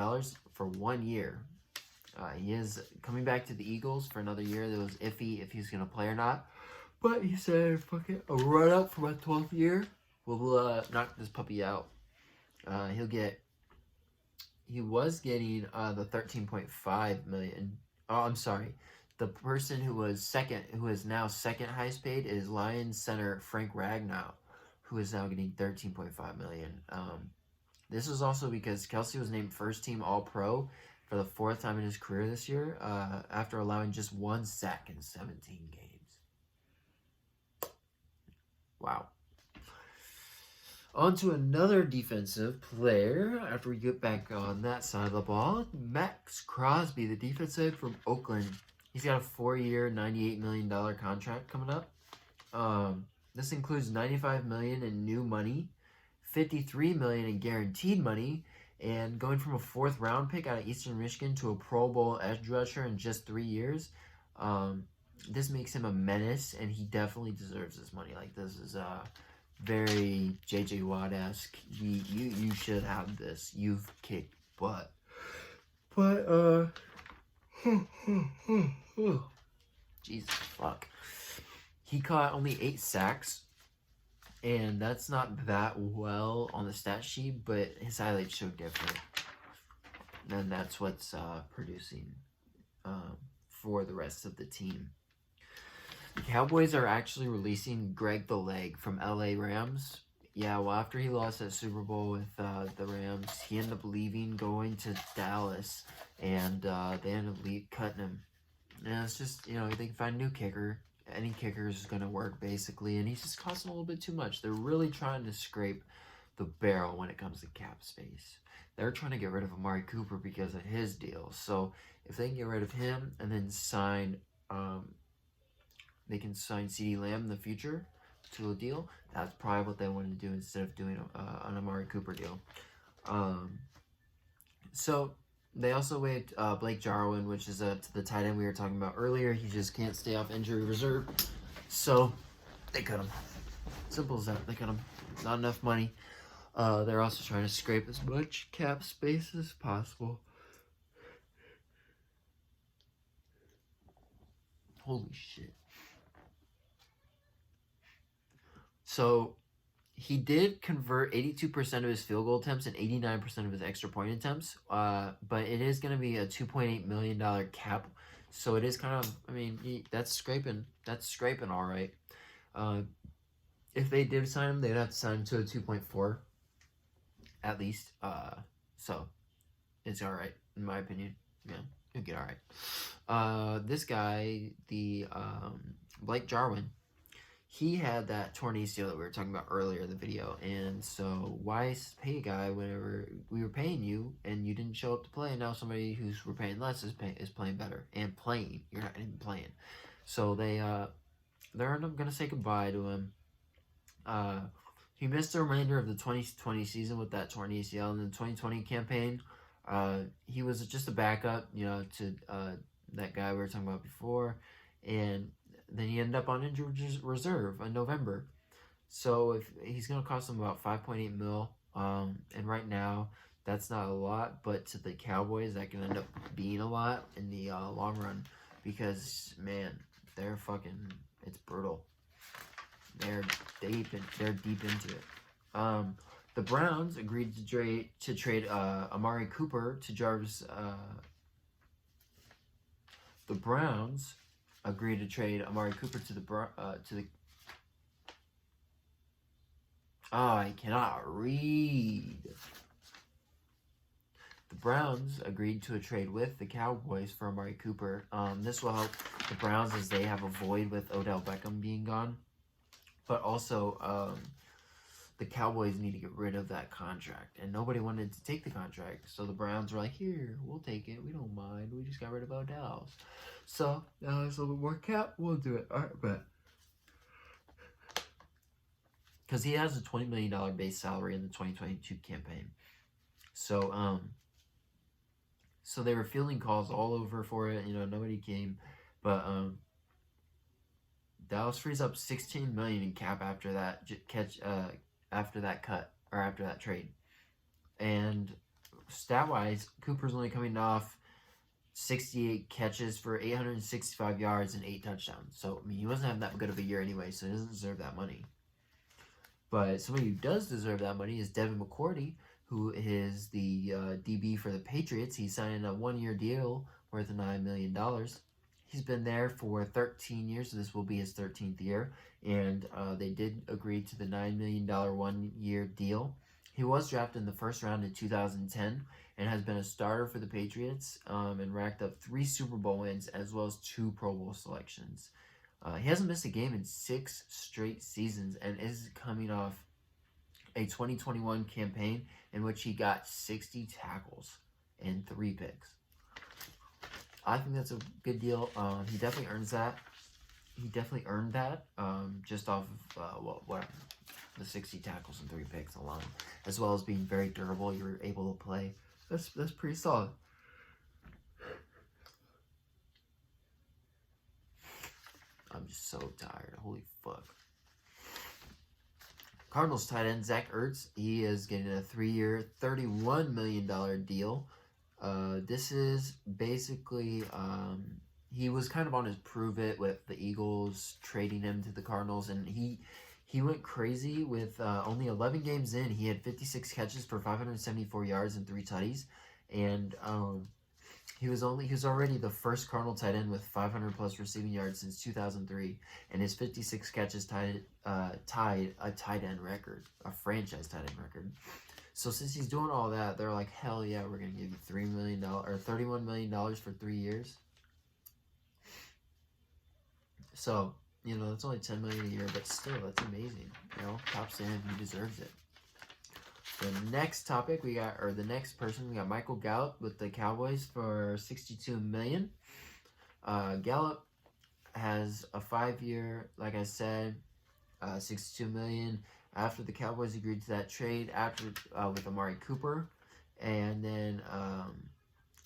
for 1 year. He is coming back to the Eagles for another year. It was iffy if he's going to play or not. But he said, fuck it, I'll run up for my 12th year. We'll knock this puppy out. He was getting the $13.5 million. Oh, I'm sorry. The person who is now second highest paid is Lions center Frank Ragnow, who is now getting $13.5 million. This is also because Kelce was named first team All-Pro for the 4th time in his career this year, after allowing just 1 sack in 17 games. Wow. On to another defensive player after we get back on that side of the ball. Max Crosby, the defensive end from Oakland. He's got a 4-year, $98 million contract coming up. This includes $95 million in new money, $53 million in guaranteed money, And going from a 4th round pick out of Eastern Michigan to a Pro Bowl edge rusher in just 3 years, this makes him a menace, and he definitely deserves this money. Like, this is very J.J. Watt-esque. You should have this. You've kicked butt. But, Jesus fuck. He caught only 8 sacks, and that's not that well on the stat sheet, but his highlights show different. And that's what's producing for the rest of the team. The Cowboys are actually releasing Greg the Leg from LA Rams. Yeah, well, after he lost that Super Bowl with the Rams, he ended up leaving, going to Dallas, and they ended up cutting him. And it's just, you know, they can find a new kicker. Any kicker is going to work, basically, and he's just costing a little bit too much. They're really trying to scrape the barrel when it comes to cap space. They're trying to get rid of Amari Cooper because of his deal. So if they can get rid of him and then sign, they can sign CeeDee Lamb in the future to a deal. That's probably what they wanted to do instead of doing an Amari Cooper deal. So they also waived Blake Jarwin, which is to the tight end we were talking about earlier. He just can't stay off injury reserve. So they cut him. Simple as that. They cut him. Not enough money. They're also trying to scrape as much cap space as possible. Holy shit. So he did convert 82% of his field goal attempts and 89% of his extra point attempts. But it is going to be a $2.8 million cap. So it is kind of, I mean, that's scraping. That's scraping all right. If they did sign him, they'd have to sign him to a 2.4 at least. So it's all right, in my opinion. Yeah, he'll get all right. This guy, the Blake Jarwin, he had that torn ACL that we were talking about earlier in the video, and so why pay a guy whenever we were paying you and you didn't show up to play, and now somebody who's we're paying less is playing better and playing. You're not even playing. So they're gonna say goodbye to him. He missed the remainder of the 2020 season with that torn ACL. In the 2020 campaign, he was just a backup, you know, to that guy we were talking about before, and then he ended up on injured reserve in November. So if he's going to cost them about 5.8 mil, and right now that's not a lot, but to the Cowboys that can end up being a lot in the long run, because man, they're fucking, it's brutal. They're deep into it. The Browns agreed to trade Amari Cooper to Jarvis. The Browns agreed to trade Amari Cooper to the. I cannot read. The Browns agreed to a trade with the Cowboys for Amari Cooper. This will help the Browns as they have a void with Odell Beckham being gone. But also, the Cowboys need to get rid of that contract. And nobody wanted to take the contract. So the Browns were like, here, we'll take it. We don't mind. We just got rid of Odell. So, now there's a little bit more cap. We'll do it. All right, bet. Because he has a $20 million base salary in the 2022 campaign. So, so they were fielding calls all over for it. You know, nobody came. But, Dallas frees up $16 million in cap after that after that cut, or after that trade. And stat-wise, Cooper's only coming off 68 catches for 865 yards and 8 touchdowns. So, I mean, he wasn't having that good of a year anyway, so he doesn't deserve that money. But somebody who does deserve that money is Devin McCourty, who is the DB for the Patriots. He's signing a 1-year deal worth $9 million. He's been there for 13 years, so this will be his 13th year. And they did agree to the $9 million 1-year deal. He was drafted in the first round in 2010 and has been a starter for the Patriots and racked up 3 Super Bowl wins as well as 2 Pro Bowl selections. He hasn't missed a game in 6 straight seasons and is coming off a 2021 campaign in which he got 60 tackles and 3 picks. I think that's a good deal. He definitely earns that. He definitely earned that just off of the 60 tackles and 3 picks alone, as well as being very durable. You're able to play. That's pretty solid. I'm just so tired. Holy fuck. Cardinals tight end Zach Ertz. He is getting a 3-year, $31 million deal. This is basically, he was kind of on his prove it with the Eagles trading him to the Cardinals, and he went crazy with only 11 games in. He had 56 catches for 574 yards and 3 tutties, and he was already the first Cardinal tight end with 500 plus receiving yards since 2003, and his 56 catches tied a tight end record, a franchise tight end record. So since he's doing all that, they're like, hell yeah, we're gonna give you $3 million or $31 million for 3 years. So that's only $10 million a year, but still, that's amazing. Props to him, he deserves it. The next topic we got, or the next person, we got Michael Gallup with the Cowboys for $62 million. Gallup has a 5-year, like I said, $62 million. After the Cowboys agreed to that trade, with Amari Cooper, and then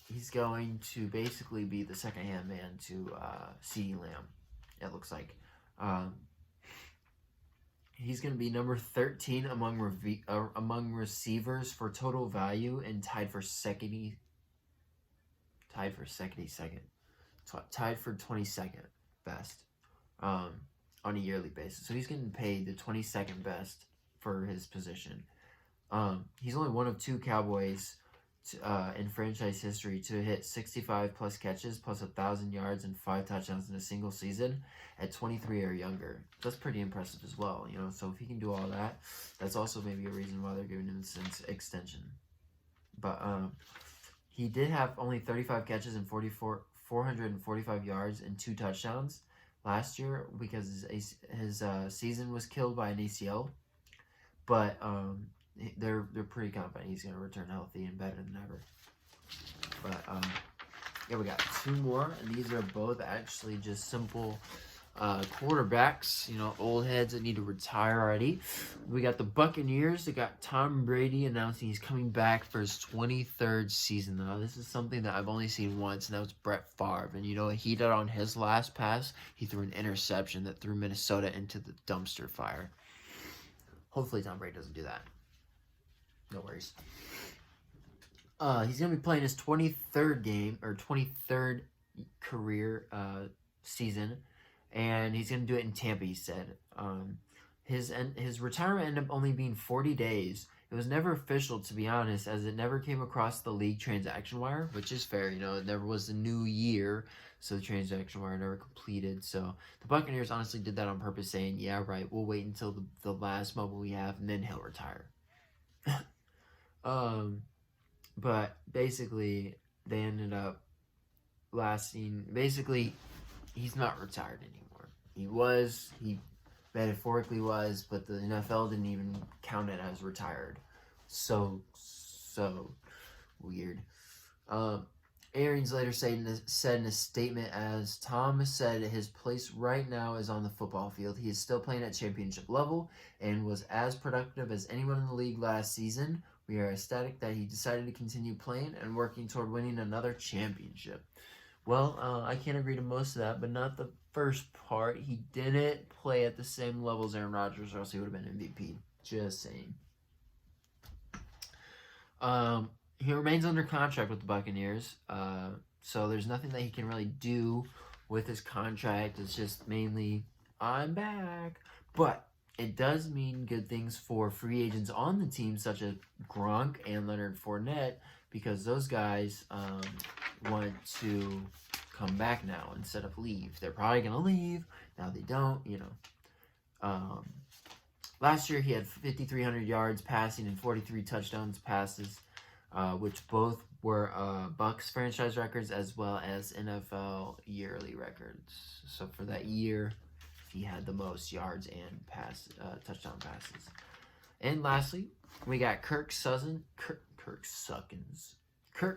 he's going to basically be the second-hand man to CeeDee Lamb. It looks like. He's going to be number 13 among receivers for total value and tied for 22nd best on a yearly basis. So he's getting paid the 22nd best for his position. He's only one of 2 Cowboys in franchise history to hit 65 plus catches plus 1,000 yards and 5 touchdowns in a single season at 23 or younger. That's pretty impressive as well, so if he can do all that, that's also maybe a reason why they're giving him this extension. But he did have only 35 catches and 445 yards and 2 touchdowns last year because his season was killed by an ACL. But they're pretty confident he's going to return healthy and better than ever. But yeah, we got 2 more, and these are both actually just simple quarterbacks, old heads that need to retire already. We got the Buccaneers. They got Tom Brady announcing he's coming back for his 23rd season. Now, this is something that I've only seen once, and that was Brett Favre. And he did on his last pass, he threw an interception that threw Minnesota into the dumpster fire. Hopefully Tom Brady doesn't do that. No worries. He's going to be playing his 23rd career season, and he's going to do it in Tampa, he said. His retirement ended up only being 40 days. It was never official, to be honest, as it never came across the league transaction wire, which is fair. It never was a new year, so the transaction wire never completed. So the Buccaneers honestly did that on purpose, saying, yeah, right, we'll wait until the last moment we have, and then he'll retire. But basically, they ended up lasting. Basically, he's not retired anymore. He metaphorically was, but the NFL didn't even count it as retired. So weird. Arians later said in a statement, as Tom said, his place right now is on the football field. He is still playing at championship level and was as productive as anyone in the league last season. We are ecstatic that he decided to continue playing and working toward winning another championship. Well, I can't agree to most of that, but not the first part. He didn't play at the same level as Aaron Rodgers, or else he would have been MVP. Just saying. He remains under contract with the Buccaneers, so there's nothing that he can really do with his contract. It's just mainly, I'm back. But it does mean good things for free agents on the team, such as Gronk and Leonard Fournette, because those guys want to come back now instead of leave. They're probably going to leave. Now they don't, Last year he had 5,300 yards passing and 43 touchdowns passes, which both were Bucs franchise records as well as NFL yearly records. So for that year, he had the most yards and touchdown passes. And lastly, we got Kirk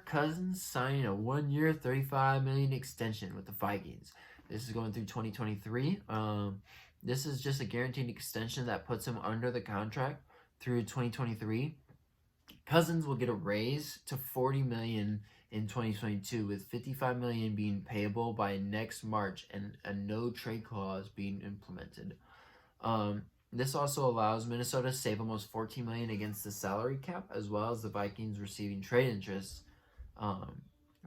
Cousins signing a 1-year, $35 million extension with the Vikings. This is going through 2023. This is just a guaranteed extension that puts him under the contract through 2023. Cousins will get a raise to $40 million in 2022, with $55 million being payable by next March and a no trade clause being implemented. This also allows Minnesota to save almost $14 million against the salary cap, as well as the Vikings receiving trade interest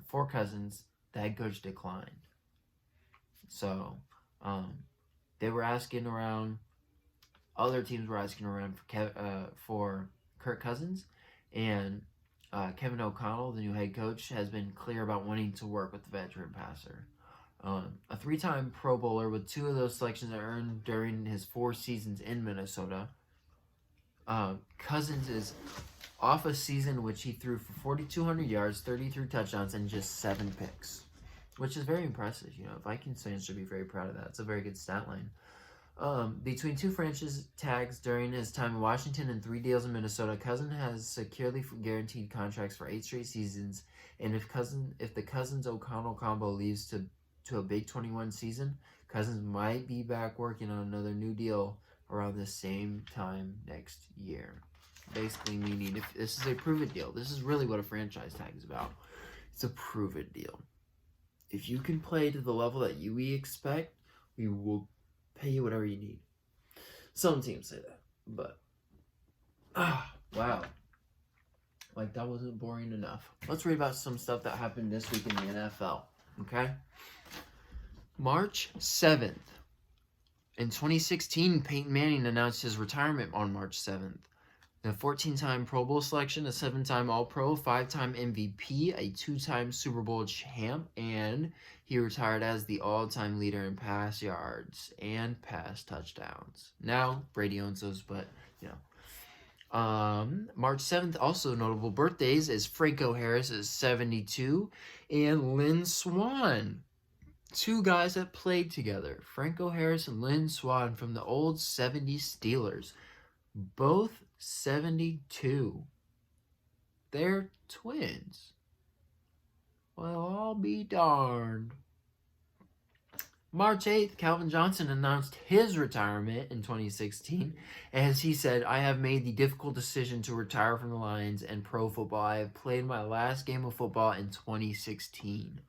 for Cousins. The head coach declined. So they were asking around. Other teams were asking around for Kirk Cousins, and Kevin O'Connell, the new head coach, has been clear about wanting to work with the veteran passer. A 3-time Pro Bowler with 2 of those selections earned during his 4 seasons in Minnesota. Cousins is off a season which he threw for 4,200 yards, 33 touchdowns, and just 7 picks, which is very impressive. Vikings fans should be very proud of that. It's a very good stat line. Between 2 franchise tags during his time in Washington and 3 deals in Minnesota, Cousins has securely guaranteed contracts for 8 straight seasons. And if the Cousins-O'Connell combo leads to a Big 21 season, Cousins might be back working on another new deal around the same time next year. Basically meaning, if this is a prove-it deal, this is really what a franchise tag is about. It's a prove-it deal. If you can play to the level that we expect, we will pay you whatever you need. Some teams say that, but wow. Like, that wasn't boring enough. Let's read about some stuff that happened this week in the NFL, okay? March 7th. In 2016, Peyton Manning announced his retirement on March 7th. The 14-time Pro Bowl selection, a 7-time All-Pro, 5-time MVP, a 2-time Super Bowl champ, and he retired as the all-time leader in pass yards and pass touchdowns. Now, Brady owns those, but, March 7th, also notable birthdays is Franco Harris is 72, and Lynn Swann. 2 guys that played together. Franco Harris and Lynn Swann from the old 70s Steelers. Both 72. They're twins. Well, I'll be darned. March 8th, Calvin Johnson announced his retirement in 2016. As he said, I have made the difficult decision to retire from the Lions and pro football. I have played my last game of football in 2016.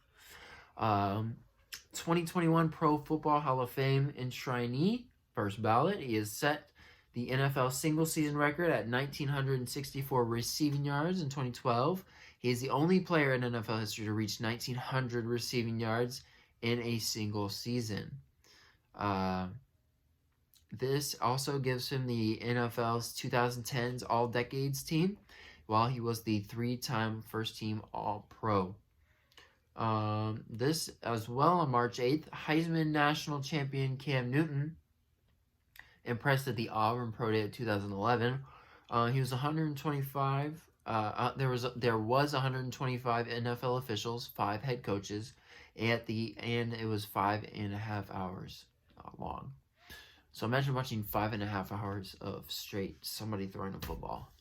2021 Pro Football Hall of Fame enshrinee, first ballot. He has set the NFL single-season record at 1,964 receiving yards in 2012. He is the only player in NFL history to reach 1,900 receiving yards in a single season. This also gives him the NFL's 2010s All-Decades team, while he was the 3-time first-team All-Pro. This as well on March 8th, Heisman National Champion Cam Newton impressed at the Auburn Pro Day of 2011. He was 125. There was 125 NFL officials, 5 head coaches, and at the end it was 5.5 hours long. So imagine watching 5.5 hours of straight somebody throwing a football.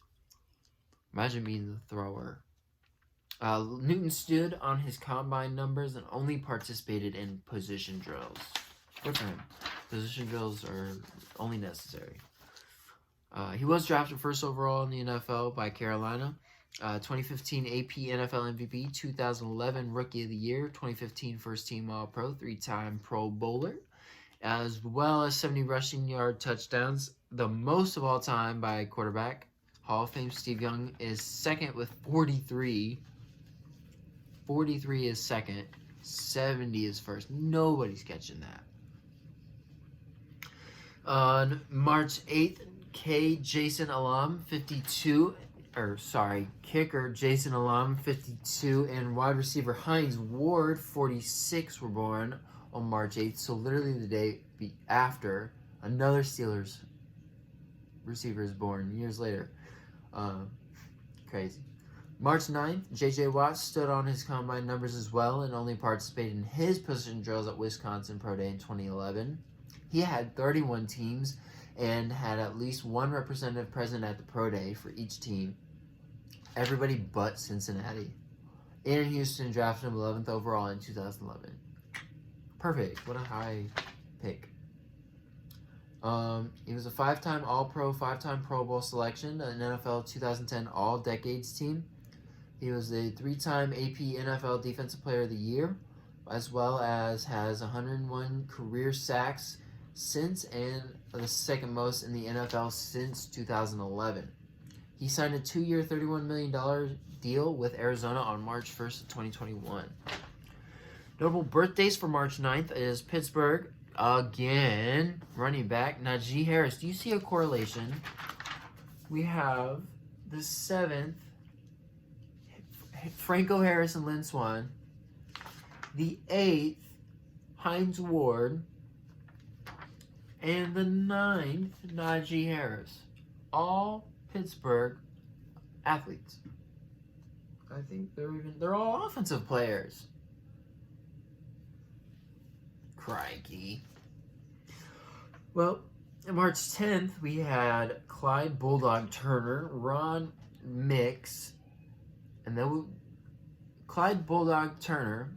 Imagine being the thrower. Newton stood on his combine numbers and only participated in position drills. Good for him. Position drills are only necessary. He was drafted first overall in the NFL by Carolina. 2015 AP NFL MVP, 2011 Rookie of the Year, 2015 First Team All-Pro, 3-time Pro Bowler, as well as 70 rushing yard touchdowns, the most of all time by a quarterback. Hall of Fame Steve Young is second with 43. 43 is second. 70 is first. Nobody's catching that. On March 8th, kicker Jason Alum, 52, and wide receiver Hines Ward, 46, were born on March 8th. So literally the day after, another Steelers receiver is born years later. Crazy. March 9th, J.J. Watt stood on his combine numbers as well and only participated in his position drills at Wisconsin Pro Day in 2011. He had 31 teams and had at least one representative present at the Pro Day for each team. Everybody but Cincinnati. And Houston drafted him 11th overall in 2011. Perfect. What a high pick. He was a 5-time All-Pro, 5-time Pro Bowl selection, an NFL 2010 All-Decades team. He was a 3-time AP NFL Defensive Player of the Year, as well as has 101 career sacks since, and the second most in the NFL since 2011. He signed a 2-year, $31 million deal with Arizona on March 1st of 2021. Notable birthdays for March 9th is Pittsburgh, again, running back, Najee Harris. Do you see a correlation? We have the 7th, Franco Harris and Lynn Swann. The 8th, Hines Ward. And the 9th, Najee Harris. All Pittsburgh athletes. I think they're all offensive players. Crikey. Well, on March 10th, we had Clyde Bulldog Turner, Ron Mix, and then Clyde Bulldog Turner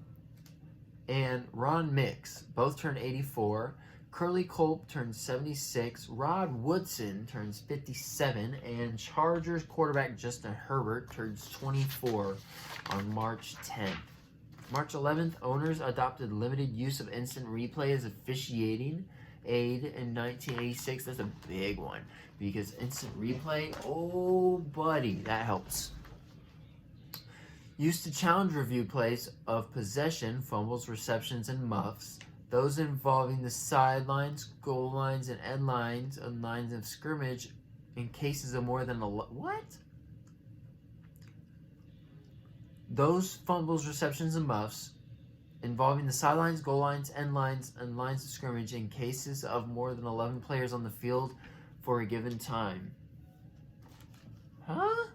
and Ron Mix both turned 84. Curly Culp turns 76. Rod Woodson turns 57. And Chargers quarterback Justin Herbert turns 24 on March 10th. March 11th, owners adopted limited use of instant replay as officiating aid in 1986. That's a big one because instant replay, oh buddy, that helps. Used to challenge review plays of possession, fumbles, receptions, and muffs. Those involving the sidelines, goal lines, and end lines, and lines of scrimmage in cases of more than what? Those fumbles, receptions, and muffs involving the sidelines, goal lines, end lines, and lines of scrimmage in cases of more than 11 players on the field for a given time. Huh?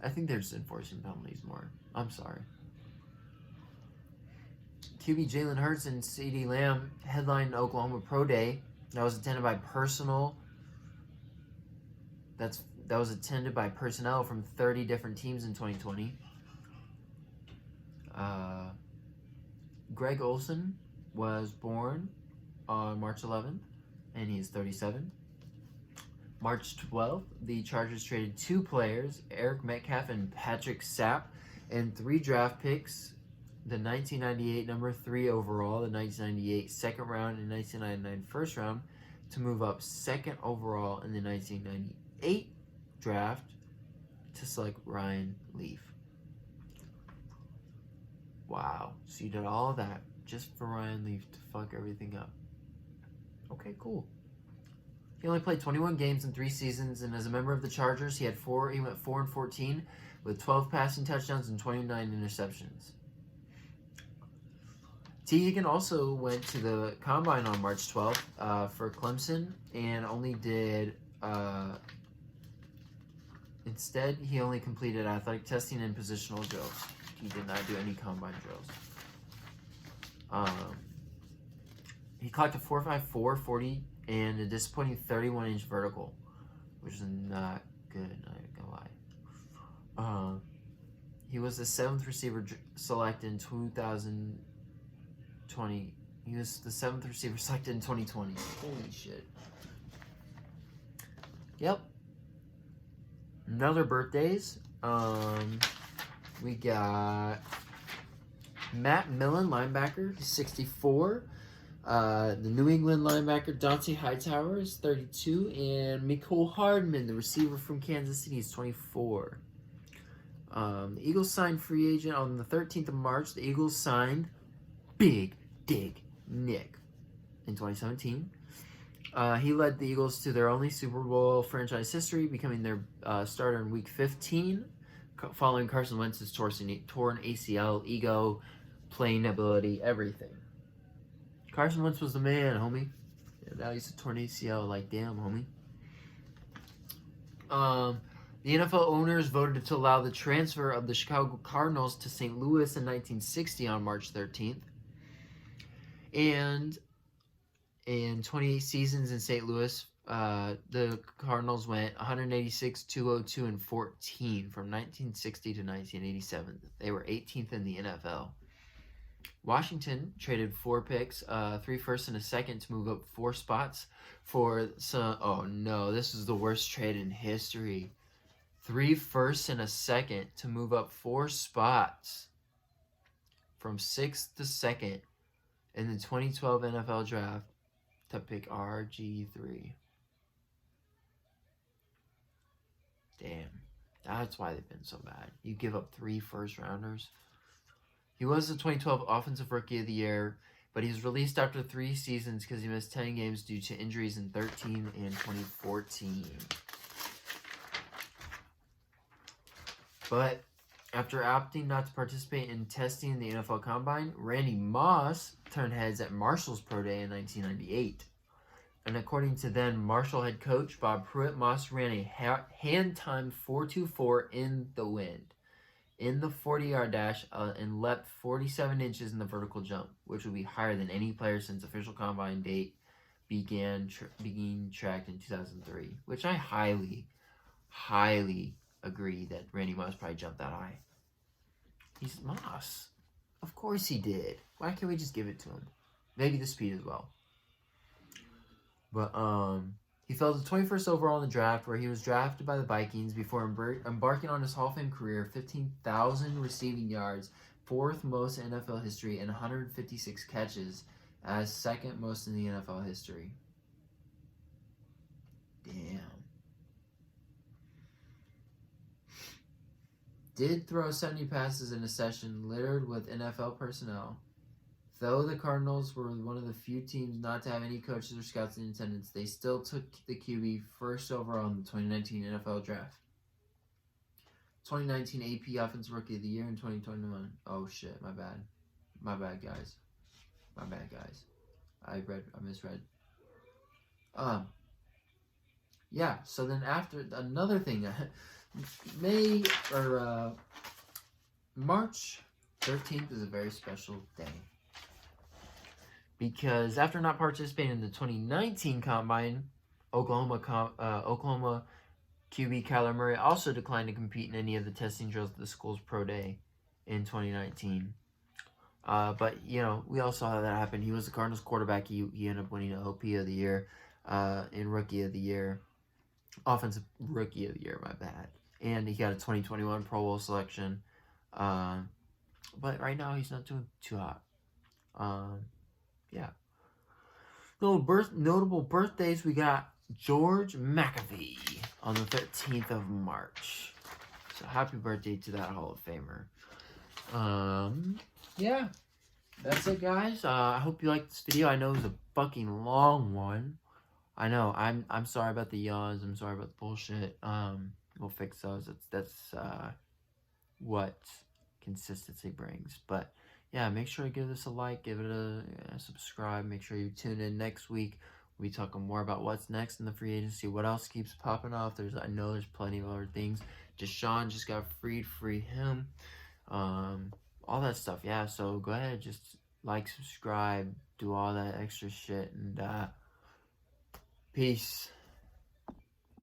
I think they're just enforcing penalties more. I'm sorry. QB Jalen Hurts and CeeDee Lamb headlined Oklahoma Pro Day. That was attended by personnel from 30 different teams in 2020. Greg Olsen was born on March 11th, and he is 37. March 12th, the Chargers traded 2 players, Eric Metcalf and Patrick Sapp, and 3 draft picks, the 1998 number 3 overall, the 1998 second round, and 1999 first round, to move up 2nd overall in the 1998 draft to select Ryan Leaf. Wow. So you did all that just for Ryan Leaf to fuck everything up. Okay, cool. He only played 21 games in 3 seasons, and as a member of the Chargers, he went 4-14 with 12 passing touchdowns and 29 interceptions. T. Higgins also went to the Combine on March 12th for Clemson, and only did... instead, he only completed athletic testing and positional drills. He did not do any Combine drills. He clocked a 4.54 40 and a disappointing 31-inch vertical, which is not good, not gonna lie. He was the 7th receiver selected in 2020. He was the 7th receiver selected in 2020. Holy shit. Yep. Another birthdays. We got Matt Millen, linebacker, he's 64. The New England linebacker Dante Hightower is 32, and Mecole Hardman, the receiver from Kansas City, is 24. The Eagles signed free agent on the 13th of March. The Eagles signed Big Dig Nick in 2017. He led the Eagles to their only Super Bowl franchise history, becoming their starter in Week 15, following Carson Wentz's torn ACL, ego, playing ability, everything. Carson Wentz was the man, homie. Yeah, now he's a torn ACL. Like, damn, homie. The NFL owners voted to allow the transfer of the Chicago Cardinals to St. Louis in 1960 on March 13th. And in 28 seasons in St. Louis, the Cardinals went 186, 202, and 14 from 1960 to 1987. They were 18th in the NFL. Washington traded 4 picks, 3 firsts and a second to move up 4 spots for some. Oh no, this is the worst trade in history. 3 firsts and a second to move up 4 spots from 6th to 2nd in the 2012 NFL Draft to pick RG3. Damn, that's why they've been so bad. You give up 3 first rounders. He was the 2012 Offensive Rookie of the Year, but he was released after 3 seasons because he missed 10 games due to injuries in 2013 and 2014. But after opting not to participate in testing in the NFL Combine, Randy Moss turned heads at Marshall's Pro Day in 1998. And according to then Marshall head coach Bob Pruitt, Moss ran a hand-timed 4.24 in the wind in the 40-yard dash and leapt 47 inches in the vertical jump, which would be higher than any player since official combine date being tracked in 2003, which I highly agree that Randy Moss probably jumped that high. He's Moss. Of course he did. Why can't we just give it to him? Maybe the speed as well. But he fell to 21st overall in the draft, where he was drafted by the Vikings before embarking on his Hall of Fame career, 15,000 receiving yards, 4th most in NFL history, and 156 catches, as 2nd most in the NFL history. Damn. Did throw 70 passes in a session littered with NFL personnel. Though the Cardinals were one of the few teams not to have any coaches or scouts in attendance, they still took the QB first overall in the 2019 NFL Draft. 2019 AP Offensive Rookie of the Year in 2021. Oh shit, my bad. My bad, guys. I misread. Yeah, so then after, another thing, March 13th is a very special day. Because after not participating in the 2019 Combine, Oklahoma QB Kyler Murray also declined to compete in any of the testing drills at the school's pro day in 2019. But, you know, we all saw how that happened. He was the Cardinals quarterback. He ended up winning an OP of the Year and Rookie of the Year. Offensive Rookie of the Year, my bad. And he got a 2021 Pro Bowl selection. But right now, he's not doing too hot. Yeah. Notable birthdays, we got George McAfee on the 13th of March. So happy birthday to that Hall of Famer. Yeah. That's it, guys. I hope you liked this video. I know it was a fucking long one. I know. I'm sorry about the yawns. I'm sorry about the bullshit. We'll fix those. That's what consistency brings. But yeah, make sure to give this a like, give it a subscribe. Make sure you tune in next week. We'll be talking more about what's next in the free agency, what else keeps popping off. I know there's plenty of other things. Deshaun just got freed, free him. All that stuff. Yeah, so go ahead, just like, subscribe, do all that extra shit, and peace.